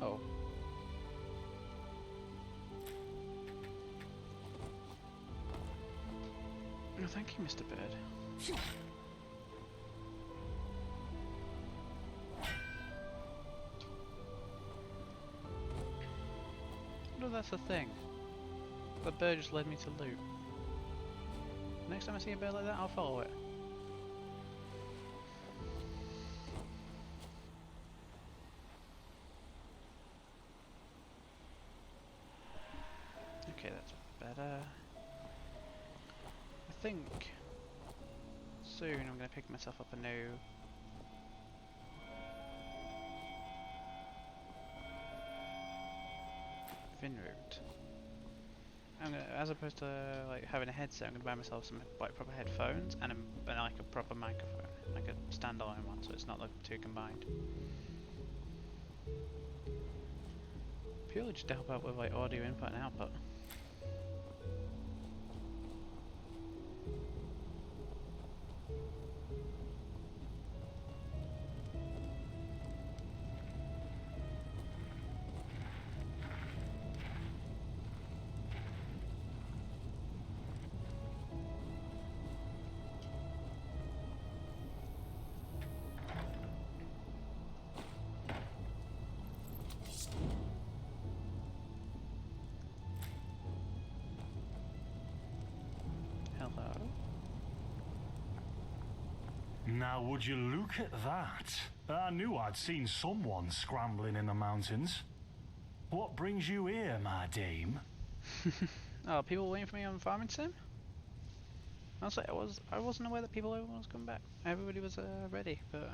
Oh. Oh, thank you, Mr. Bird. No, that's the thing. The bird just led me to loot. Next time I see a bird like that, I'll follow it. Okay, that's better. I think soon I'm going to pick myself up a new Fin route. as opposed to like having a headset, I'm gonna buy myself some like proper headphones and like a proper microphone, like a standalone one, so it's not the two combined. Purely just to help out with like audio input and output. Hello. Now, would you look at that? I knew I'd seen someone scrambling in the mountains. What brings you here, my dame? Oh, people waiting for me on farming sim? Honestly, I wasn't aware that everyone was coming back. Everybody was ready, but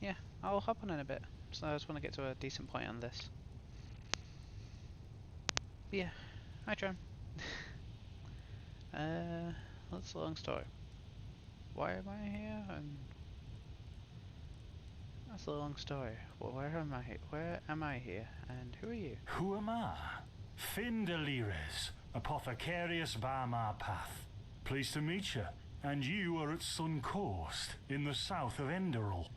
yeah, I'll hop on in a bit. So I just want to get to a decent point on this. But yeah, hi Tron. That's a long story. Why am I here? And that's a long story. Well, where am I? Where am I here? And who are you? Who am I? Finn Delires, apothecarius by my path. Pleased to meet you. And you are at Sun Coast, in the south of Enderal.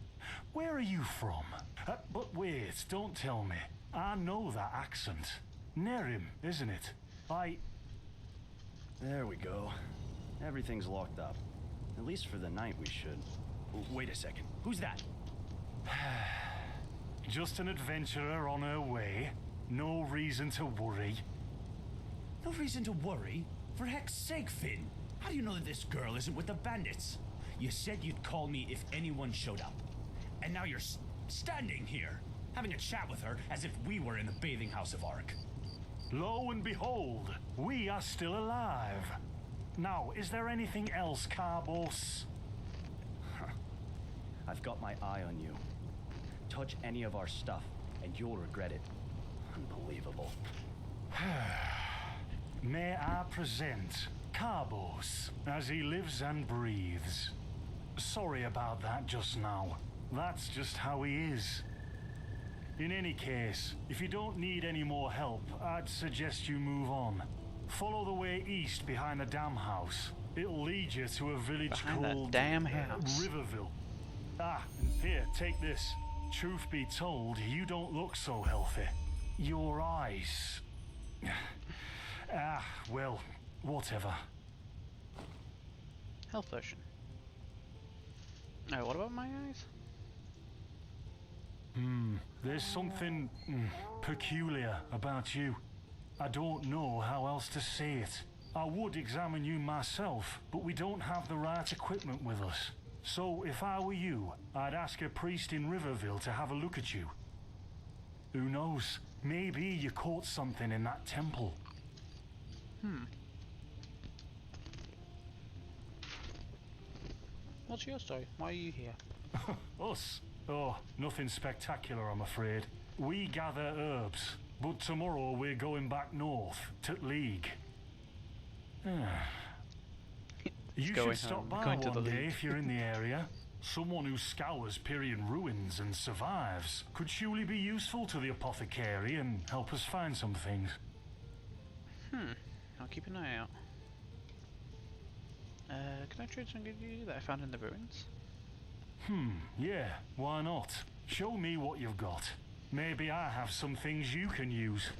Where are you from? But wait, don't tell me. I know that accent. Nerim, isn't it? There we go. Everything's locked up. At least for the night we should. Wait a second. Who's that? Just an adventurer on her way. No reason to worry. No reason to worry? For heck's sake, Finn. How do you know that this girl isn't with the bandits? You said you'd call me if anyone showed up. And now you're standing here, having a chat with her as if we were in the bathing house of Ark. Lo and behold, we are still alive. Now, is there anything else, Carbos? I've got my eye on you. Touch any of our stuff, and you'll regret it. Unbelievable. May I present Carbos, as he lives and breathes. Sorry about that just now. That's just how he is. In any case, if you don't need any more help, I'd suggest you move on. Follow the way east behind the dam house. It'll lead you to a village called dam house. Riverville. Ah, and here, take this. Truth be told, you don't look so healthy. Your eyes... well, whatever. Health potion. Oh, what about my eyes? There's something peculiar about you. I don't know how else to say it. I would examine you myself, but we don't have the right equipment with us. So if I were you, I'd ask a priest in Riverville to have a look at you. Who knows? Maybe you caught something in that temple. What's your story? Why are you here? Us? Oh, nothing spectacular, I'm afraid. We gather herbs, but tomorrow we're going back north, to League. You should stop by one day if you're in the area. Someone who scours Pyrian ruins and survives could surely be useful to the apothecary and help us find some things. I'll keep an eye out. Can I trade something with you that I found in the ruins? Yeah, why not? Show me what you've got. Maybe I have some things you can use.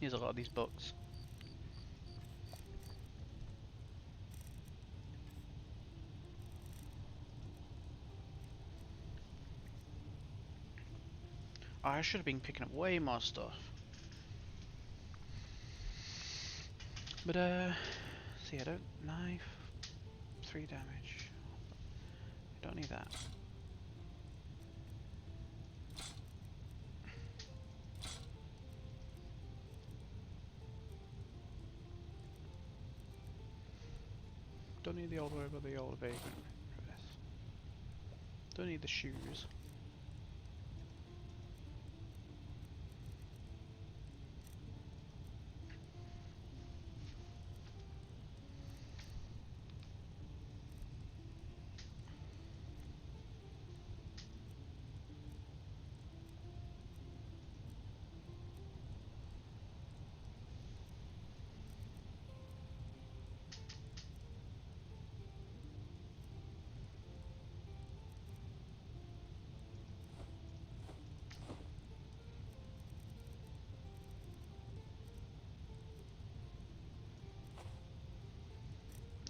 Here's a lot of these books. Oh, I should have been picking up way more stuff. But see, I don't knife, 3 damage. I don't need that. Don't need the old way, but the old vagrant for this. Don't need the shoes.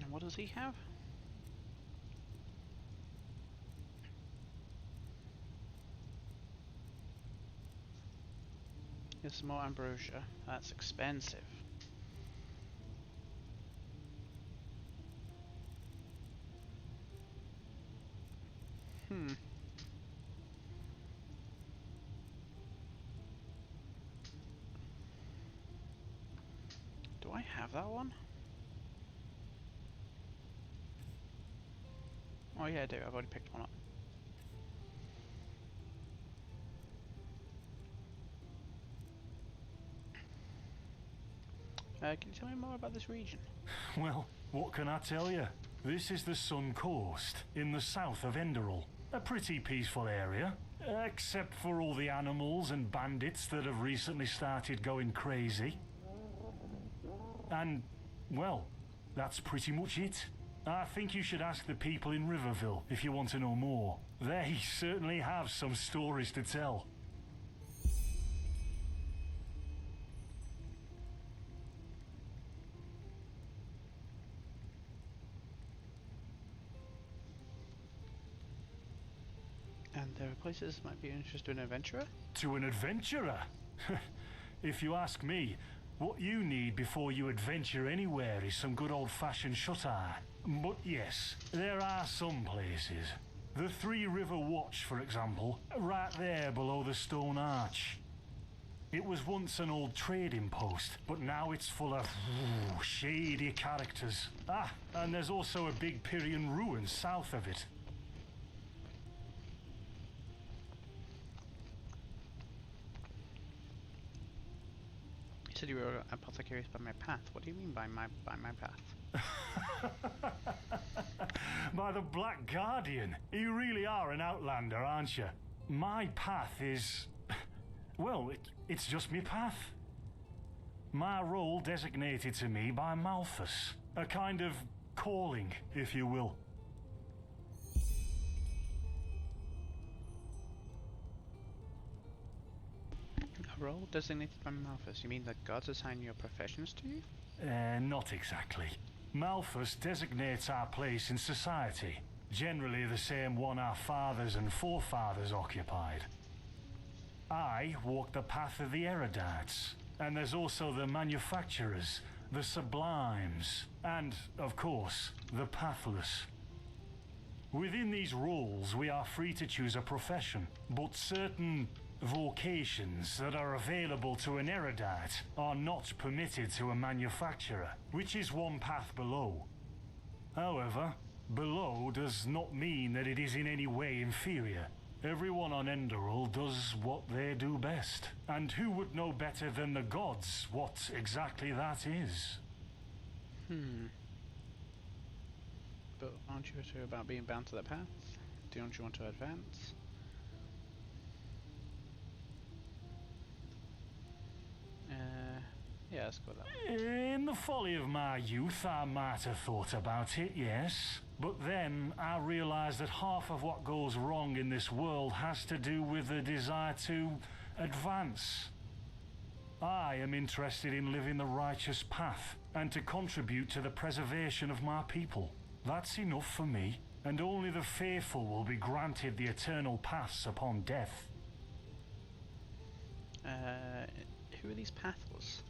And what does he have? It's more ambrosia. That's expensive. Hmm. Do I have that one? Oh yeah, I do. I've already picked one up. Can you tell me more about this region? Well, what can I tell you? This is the Sun Coast, in the south of Enderal. A pretty peaceful area, except for all the animals and bandits that have recently started going crazy. And, well, that's pretty much it. I think you should ask the people in Riverville if you want to know more. They certainly have some stories to tell. And there are places that might be interested to an adventurer? To an adventurer? If you ask me, what you need before you adventure anywhere is some good old-fashioned shut-eye. But yes, there are some places. The Three River Watch, for example, right there below the stone arch. It was once an old trading post, but now it's full of shady characters. Ah, and there's also a big Pyrian ruin south of it. You said you were apothecaries by my path. What do you mean by my path? By the Black Guardian. You really are an outlander, aren't you? My path is... well, it's just me path. My role designated to me by Malthus. A kind of calling, if you will. A role designated by Malthus? You mean the gods assign your professions to you? Not exactly. Malthus designates our place in society. Generally the same one our fathers and forefathers occupied. I walk the path of the erudites. And there's also the manufacturers, the sublimes, and, of course, the pathless. Within these roles, we are free to choose a profession, but certain vocations that are available to an erudite are not permitted to a manufacturer, which is one path below. However, below does not mean that it is in any way inferior. Everyone on Enderal does what they do best, and who would know better than the gods what exactly that is? But aren't you sure about being bound to that path? Don't you want to advance? Yeah, let's go that way. In the folly of my youth, I might have thought about it, yes. But then I realized that half of what goes wrong in this world has to do with the desire to advance. I am interested in living the righteous path and to contribute to the preservation of my people. That's enough for me, and only the faithful will be granted the eternal paths upon death. Who are these pathless?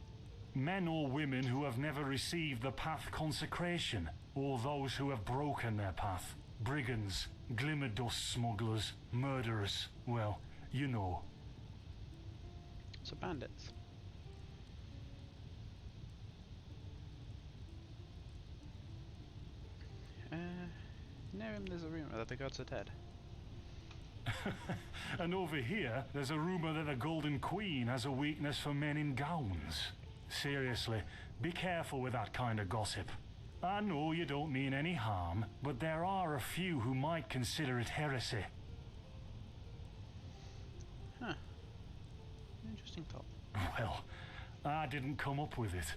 Men or women who have never received the path consecration, or those who have broken their path. Brigands, glimmer dust smugglers, murderers. Well, you know. So bandits. Near him there's a rumor that the gods are dead. And over here, there's a rumor that the Golden Queen has a weakness for men in gowns. Seriously, be careful with that kind of gossip. I know you don't mean any harm, but there are a few who might consider it heresy. Huh. Interesting thought. Well, I didn't come up with it.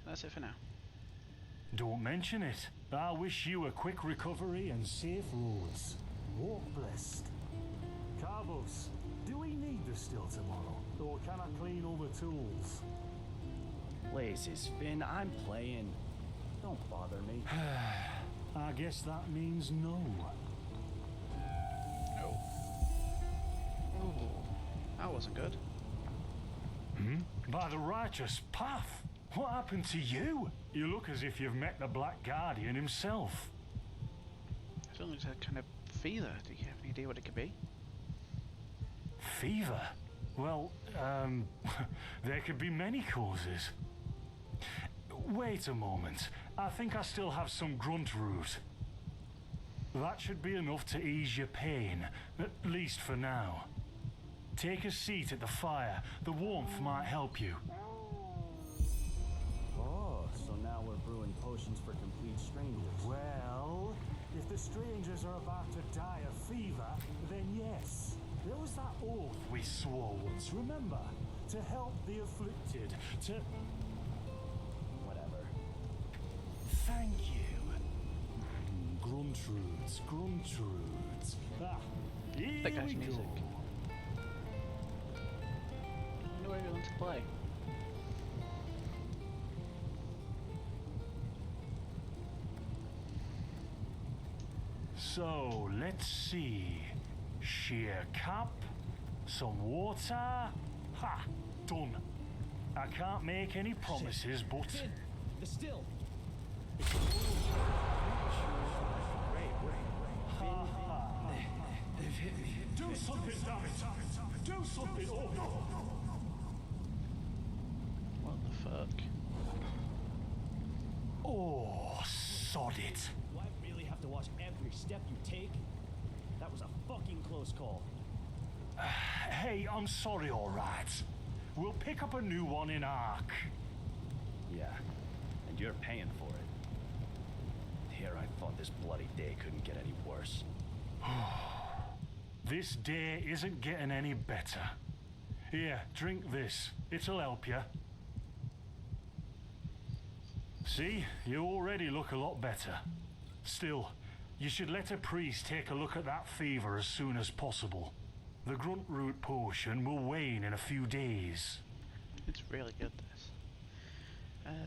That's it for now. Don't mention it. I wish you a quick recovery and safe roads. Walk blessed. Carbos, do we need the still tomorrow? Or can I clean all the tools? Blazes, Finn, I'm playing. Don't bother me. I guess that means no. Oh. Oh. That wasn't good. By the righteous path. What happened to you? You look as if you've met the Black Guardian himself. I feel like it's a kind of fever. Do you have any idea what it could be? Fever? Well, there could be many causes. Wait a moment. I think I still have some grunt root. That should be enough to ease your pain, at least for now. Take a seat at the fire. The warmth might help you. Oh, so now we're brewing potions for complete strangers. Well, if the strangers are about to die of fever, then yes. There was that oath we swore once, remember? To help the afflicted, to... Whatever. Thank you. Gruntrudes, Gruntrudes. Ah, here That guy's we music. go. I wonder where he wants to play. So, let's see. Sheer cup, some water. Ha! Done. I can't make any promises, but... Finn, the still. Do something, damn it! Do something! Oh, no! What the fuck? Oh, sod it. Do I really have to watch every step you take? That was a fucking close call. Hey, I'm sorry, all right. We'll pick up a new one in Ark. Yeah, and you're paying for it. Here I thought this bloody day couldn't get any worse. This day isn't getting any better. Here, drink this. It'll help you. See, you already look a lot better. Still, you should let a priest take a look at that fever as soon as possible. The grunt root potion will wane in a few days. It's really good, this.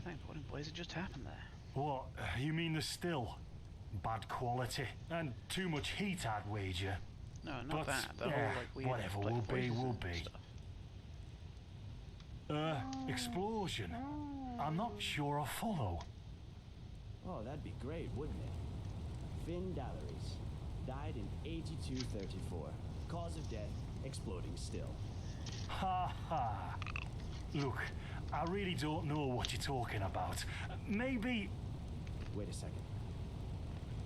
Thank God, boys, it just happened there. What? You mean the still? Bad quality and too much heat, I'd wager. No, not But, that. The whole, like, weird, whatever like, will be, voices will and be. stuff. Explosion. I'm not sure I follow. Oh, that'd be great, wouldn't it? Finn Dalleries. Died in 8234. Cause of death, exploding still. Ha ha. Look, I really don't know what you're talking about. Maybe... Wait a second.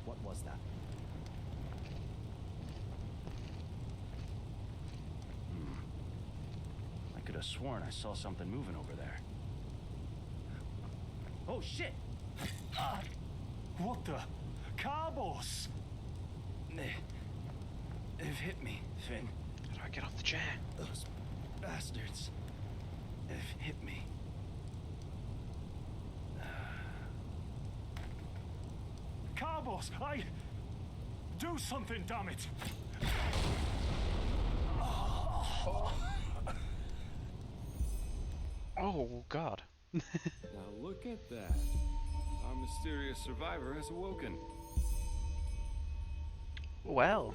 What was that? I could have sworn I saw something moving over there. Oh, shit! What the? Carbos! They've hit me, Finn. How do I get off the chair? Those bastards have hit me. Carbos, do something, damn it! Oh, God. Now look at that. Our mysterious survivor has awoken. Well.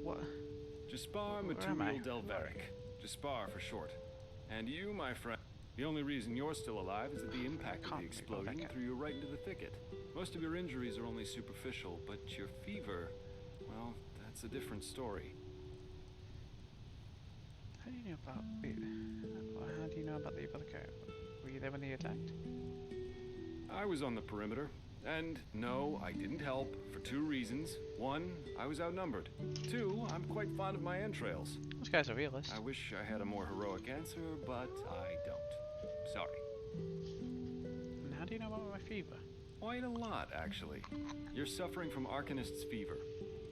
What? Jaspar Where am I? Material Delveric. Jaspar for short. And you, my friend, the only reason you're still alive is that the impact of the explosion threw you right into the thicket. Most of your injuries are only superficial, but your fever, well, that's a different story. How do you know about the other guy? Were you there when they attacked? I was on the perimeter. And no, I didn't help for 2 reasons. 1, I was outnumbered. 2, I'm quite fond of my entrails. This guy's a realist. I wish I had a more heroic answer, but I don't. Sorry. And how do you know about my fever? Quite a lot, actually. You're suffering from Arcanist's fever.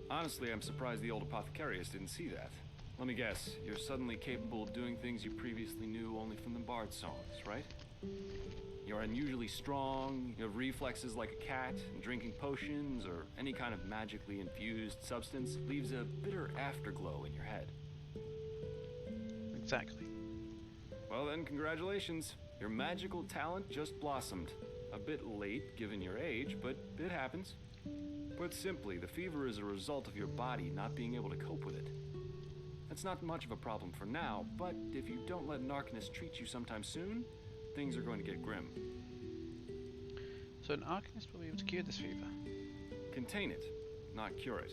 Honestly, I'm surprised the old apothecarius didn't see that. Let me guess, you're suddenly capable of doing things you previously knew only from the bard songs, right? You're unusually strong, you have reflexes like a cat, and drinking potions or any kind of magically infused substance leaves a bitter afterglow in your head. Exactly. Well then, congratulations. Your magical talent just blossomed. A bit late, given your age, but it happens. Put simply, the fever is a result of your body not being able to cope with it. That's not much of a problem for now, but if you don't let an Arcanist treat you sometime soon, things are going to get grim. So an Arcanist will be able to cure this fever? Contain it, not cure it.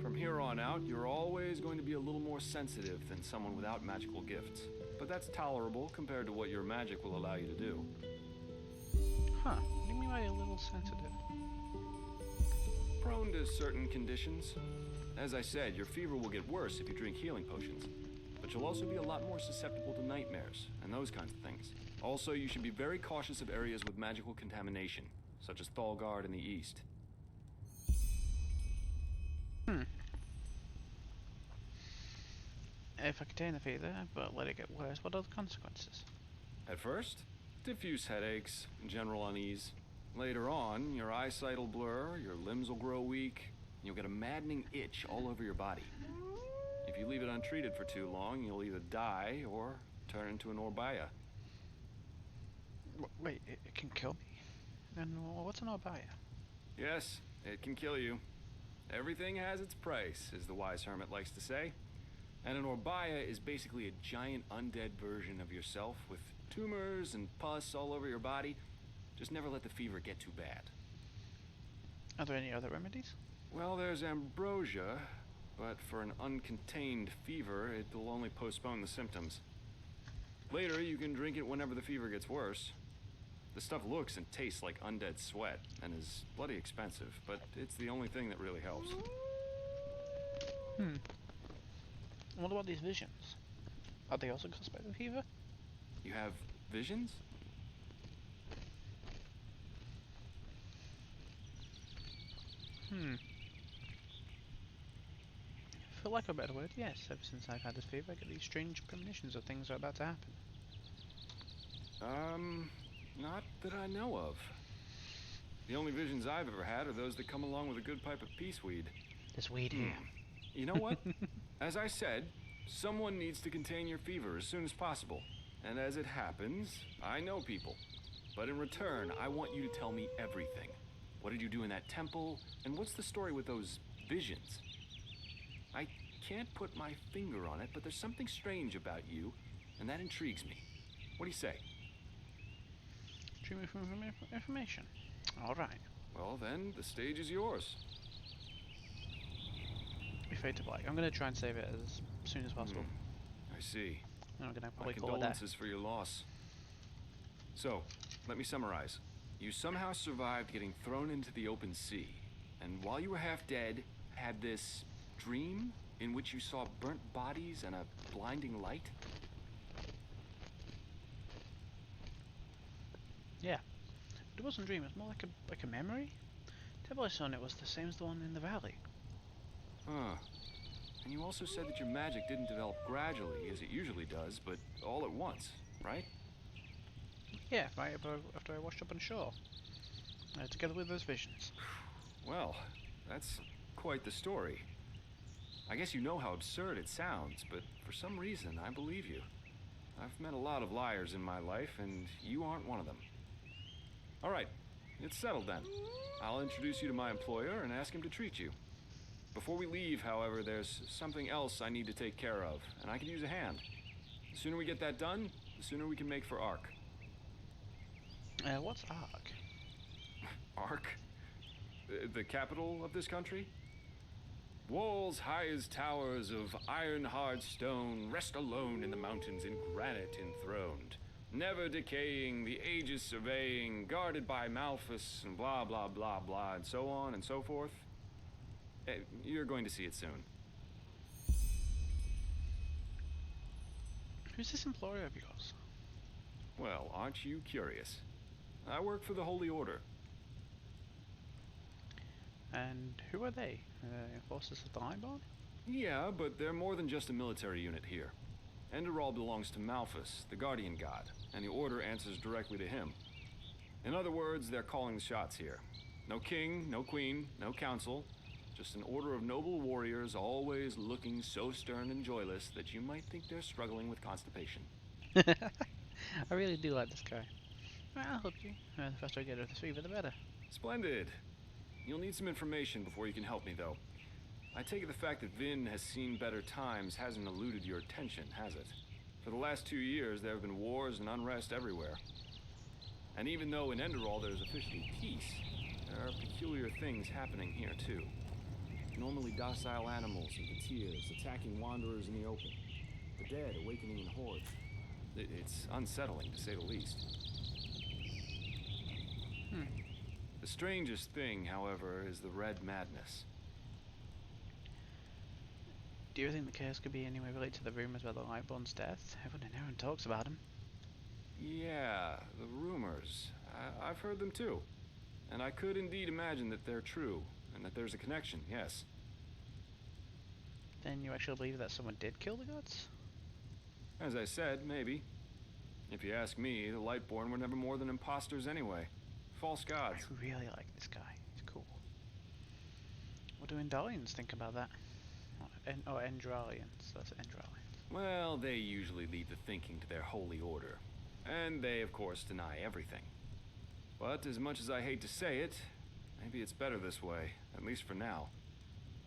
From here on out, you're always going to be a little more sensitive than someone without magical gifts. But that's tolerable compared to what your magic will allow you to do. Huh, what do you mean by a little sensitive? Prone to certain conditions. As I said, your fever will get worse if you drink healing potions. But you'll also be a lot more susceptible to nightmares and those kinds of things. Also, you should be very cautious of areas with magical contamination, such as Thalgard in the east. If I contain the fever, but let it get worse, what are the consequences? At first, diffuse headaches, general unease. Later on, your eyesight will blur, your limbs will grow weak, and you'll get a maddening itch all over your body. If you leave it untreated for too long, you'll either die or turn into an Orbaya. Wait, it can kill me? And what's an Orbaya? Yes, it can kill you. Everything has its price, as the wise hermit likes to say. And an Orbaya is basically a giant undead version of yourself with tumors and pus all over your body. Just never let the fever get too bad. Are there any other remedies? Well, there's ambrosia, but for an uncontained fever, it will only postpone the symptoms. Later, you can drink it whenever the fever gets worse. The stuff looks and tastes like undead sweat, and is bloody expensive, but it's the only thing that really helps. What about these visions? Are they also caused by the fever? You have visions? For lack of a better word, yes. Ever since I've had this fever, I get these strange premonitions of things are about to happen. Not that I know of. The only visions I've ever had are those that come along with a good pipe of peace weed. This weed here. You know what? As I said, someone needs to contain your fever as soon as possible. And as it happens, I know people. But in return, I want you to tell me everything. What did you do in that temple? And what's the story with those visions? I can't put my finger on it, but there's something strange about you, and that intrigues me. What do you say? Treat me for information. Alright. Well then, the stage is yours. Be fade to black. I'm going to try and save it as soon as possible. I see. And I'm going to My probably call it a day. condolences for your loss. So, let me summarize. You somehow survived getting thrown into the open sea, and while you were half dead, had this dream in which you saw burnt bodies and a blinding light? Yeah. But it wasn't a dream, it was more like a memory. The temple I saw in it was the same as the one in the valley. Huh. And you also said that your magic didn't develop gradually, as it usually does, but all at once, right? Yeah, right after I washed up on shore. Together with those visions. Well, that's quite the story. I guess you know how absurd it sounds, but for some reason, I believe you. I've met a lot of liars in my life, and you aren't one of them. All right, it's settled then. I'll introduce you to my employer and ask him to treat you. Before we leave, however, there's something else I need to take care of, and I could use a hand. The sooner we get that done, the sooner we can make for Ark. What's Ark? Ark? The capital of this country? Walls high as towers of iron-hard stone rest alone in the mountains in granite enthroned. Never decaying, the ages surveying, guarded by Malphus, and blah blah blah blah, and so on and so forth. You're going to see it soon. Who's this employer of yours? Well, aren't you curious? I work for the Holy Order. And who are they? Forces of the Lightborn? Yeah, but they're more than just a military unit here. Enderal belongs to Malphus, the Guardian God, and the Order answers directly to him. In other words, they're calling the shots here. No king, no queen, no council. Just an order of noble warriors, always looking so stern and joyless that you might think they're struggling with constipation. I really do like this guy. Right, I'll help you. The faster I get over this fever, the better. Splendid. You'll need some information before you can help me, though. I take it the fact that Vin has seen better times hasn't eluded your attention, has it? For the last 2 years, there have been wars and unrest everywhere. And even though in Enderal there's officially peace, there are peculiar things happening here, too. Normally docile animals and Batirs attacking wanderers in the open. The dead awakening in hordes. It's unsettling, to say the least. The strangest thing, however, is the Red Madness. Do you think the chaos could be any way related to the rumors about the Lightborn's death? Everyone talks about him. Yeah, the rumors. I've heard them too. And I could indeed imagine that they're true, and that there's a connection, yes. Then you actually believe that someone did kill the gods? As I said, maybe. If you ask me, the Lightborn were never more than imposters anyway. False gods. I really like this guy. He's cool. What do Endalians think about that? Endralians. That's Endralians. Well, they usually leave the thinking to their holy order. And they, of course, deny everything. But as much as I hate to say it, maybe it's better this way, at least for now.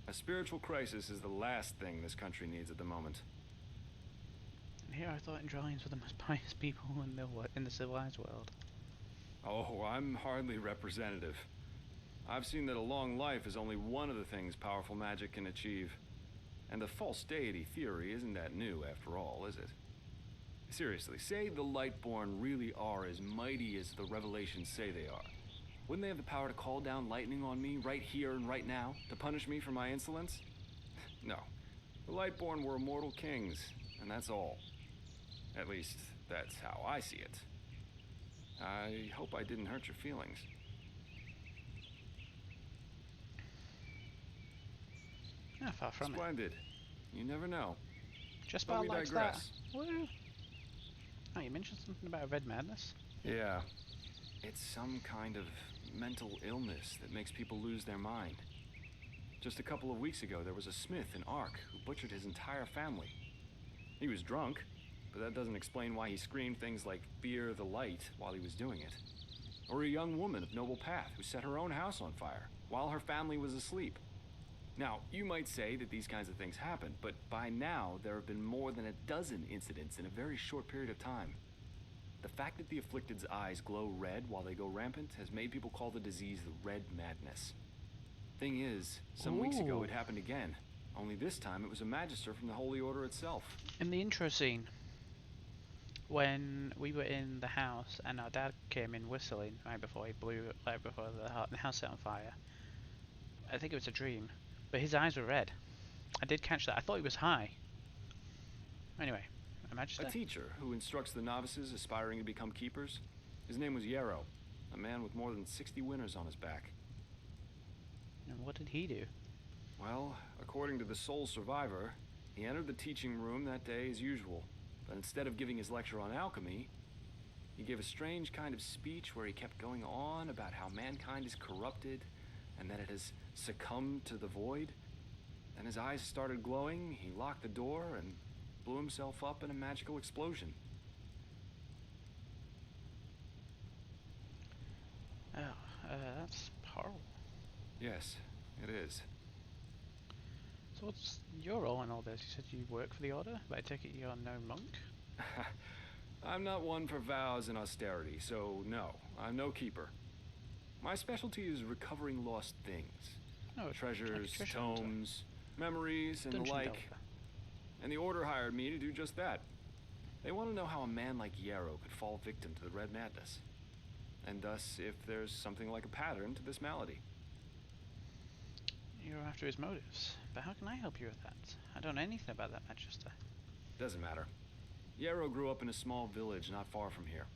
A spiritual crisis is the last thing this country needs at the moment. And here I thought Endralians were the most pious people in the civilized world. Oh, I'm hardly representative. I've seen that a long life is only one of the things powerful magic can achieve. And the false deity theory isn't that new after all, is it? Seriously, say the Lightborn really are as mighty as the revelations say they are. Wouldn't they have the power to call down lightning on me right here and right now, to punish me for my insolence? No. The Lightborn were immortal kings, and that's all. At least, that's how I see it. I hope I didn't hurt your feelings. Yeah, far from it. Splendid. You never know. Just But about we likes digress. that. Woo! Oh, you mentioned something about a red madness? Yeah. It's some kind of mental illness that makes people lose their mind. Just a couple of weeks ago, there was a smith in Ark who butchered his entire family. He was drunk, but that doesn't explain why he screamed things like "Fear the light" while he was doing it. Or a young woman of noble path who set her own house on fire while her family was asleep. Now, you might say that these kinds of things happen, but by now there have been more than a dozen incidents in a very short period of time. The fact that the afflicted's eyes glow red while they go rampant has made people call the disease the Red Madness. Thing is, some weeks ago it happened again, only this time it was a magister from the Holy Order itself. In the intro scene, when we were in the house and our dad came in whistling right before the house set on fire, I think it was a dream, but his eyes were red. I did catch that. I thought he was high. Anyway, a magister? A teacher who instructs the novices aspiring to become keepers. His name was Yarrow, a man with more than 60 winners on his back. And what did he do? Well, according to the sole survivor, he entered the teaching room that day as usual, but instead of giving his lecture on alchemy, he gave a strange kind of speech where he kept going on about how mankind is corrupted and that it has succumbed to the void. Then his eyes started glowing, he locked the door and blew himself up in a magical explosion. Oh, that's horrible. Yes, it is. So what's your role in all this? You said you work for the Order, but I take it you're no monk? I'm not one for vows and austerity, so no, I'm no keeper. My specialty is recovering lost things. Oh, treasures, like tomes, memories, and Dungeon the like. delver. And the Order hired me to do just that. They want to know how a man like Yarrow could fall victim to the Red Madness, and thus if there's something like a pattern to this malady. You're after his motives, but how can I help you with that? I don't know anything about that Manchester. Doesn't matter. Yarrow grew up in a small village not far from here,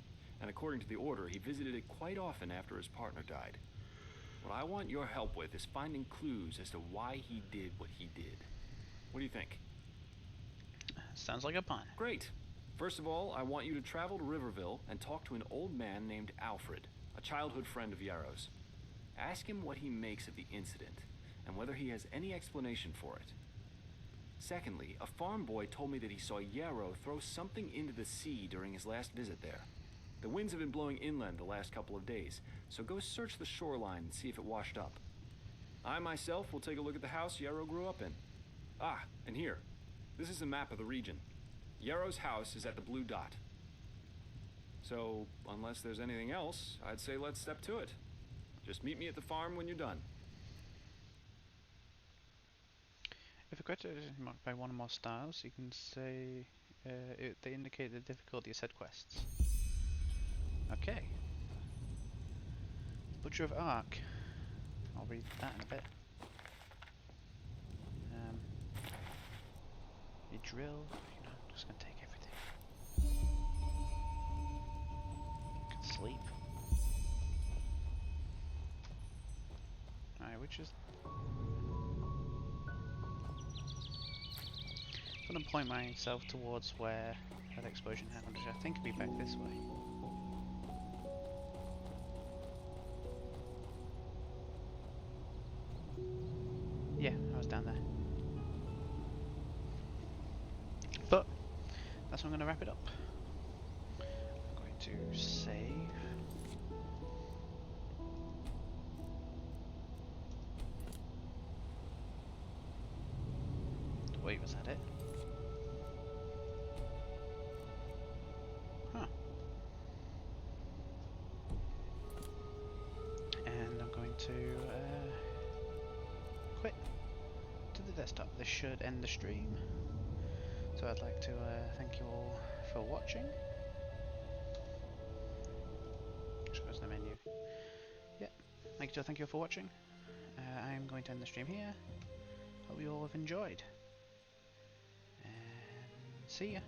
and according to the Order, he visited it quite often after his partner died. What I want your help with is finding clues as to why he did what he did. What do you think? Sounds like a plan. Great. First of all, I want you to travel to Riverville and talk to an old man named Alfred, a childhood friend of Yarrow's. Ask him what he makes of the incident, and whether he has any explanation for it. Secondly, a farm boy told me that he saw Yarrow throw something into the sea during his last visit there. The winds have been blowing inland the last couple of days, so go search the shoreline and see if it washed up. I myself will take a look at the house Yarrow grew up in. Ah, and here. This is a map of the region. Yarrow's house is at the blue dot. So, unless there's anything else, I'd say let's step to it. Just meet me at the farm when you're done. If a question is marked by one or more stars, you can say they indicate the difficulty of said quests. Okay. Butcher of Ark. I'll read that in a bit. You drill. You know, I'm just gonna take everything. You can sleep. Alright, which is. I'm gonna point myself towards where that explosion happened, which I think would be back this way. Yeah, I was down there. But that's when I'm going to wrap it up. I'm going to save. Wait, was that it? Huh. And I'm going to quit to the desktop. This should end the stream. So I'd like to thank you all for watching. Just goes to the menu. Yeah, thank you all for watching. I'm going to end the stream here. Hope you all have enjoyed. And see ya.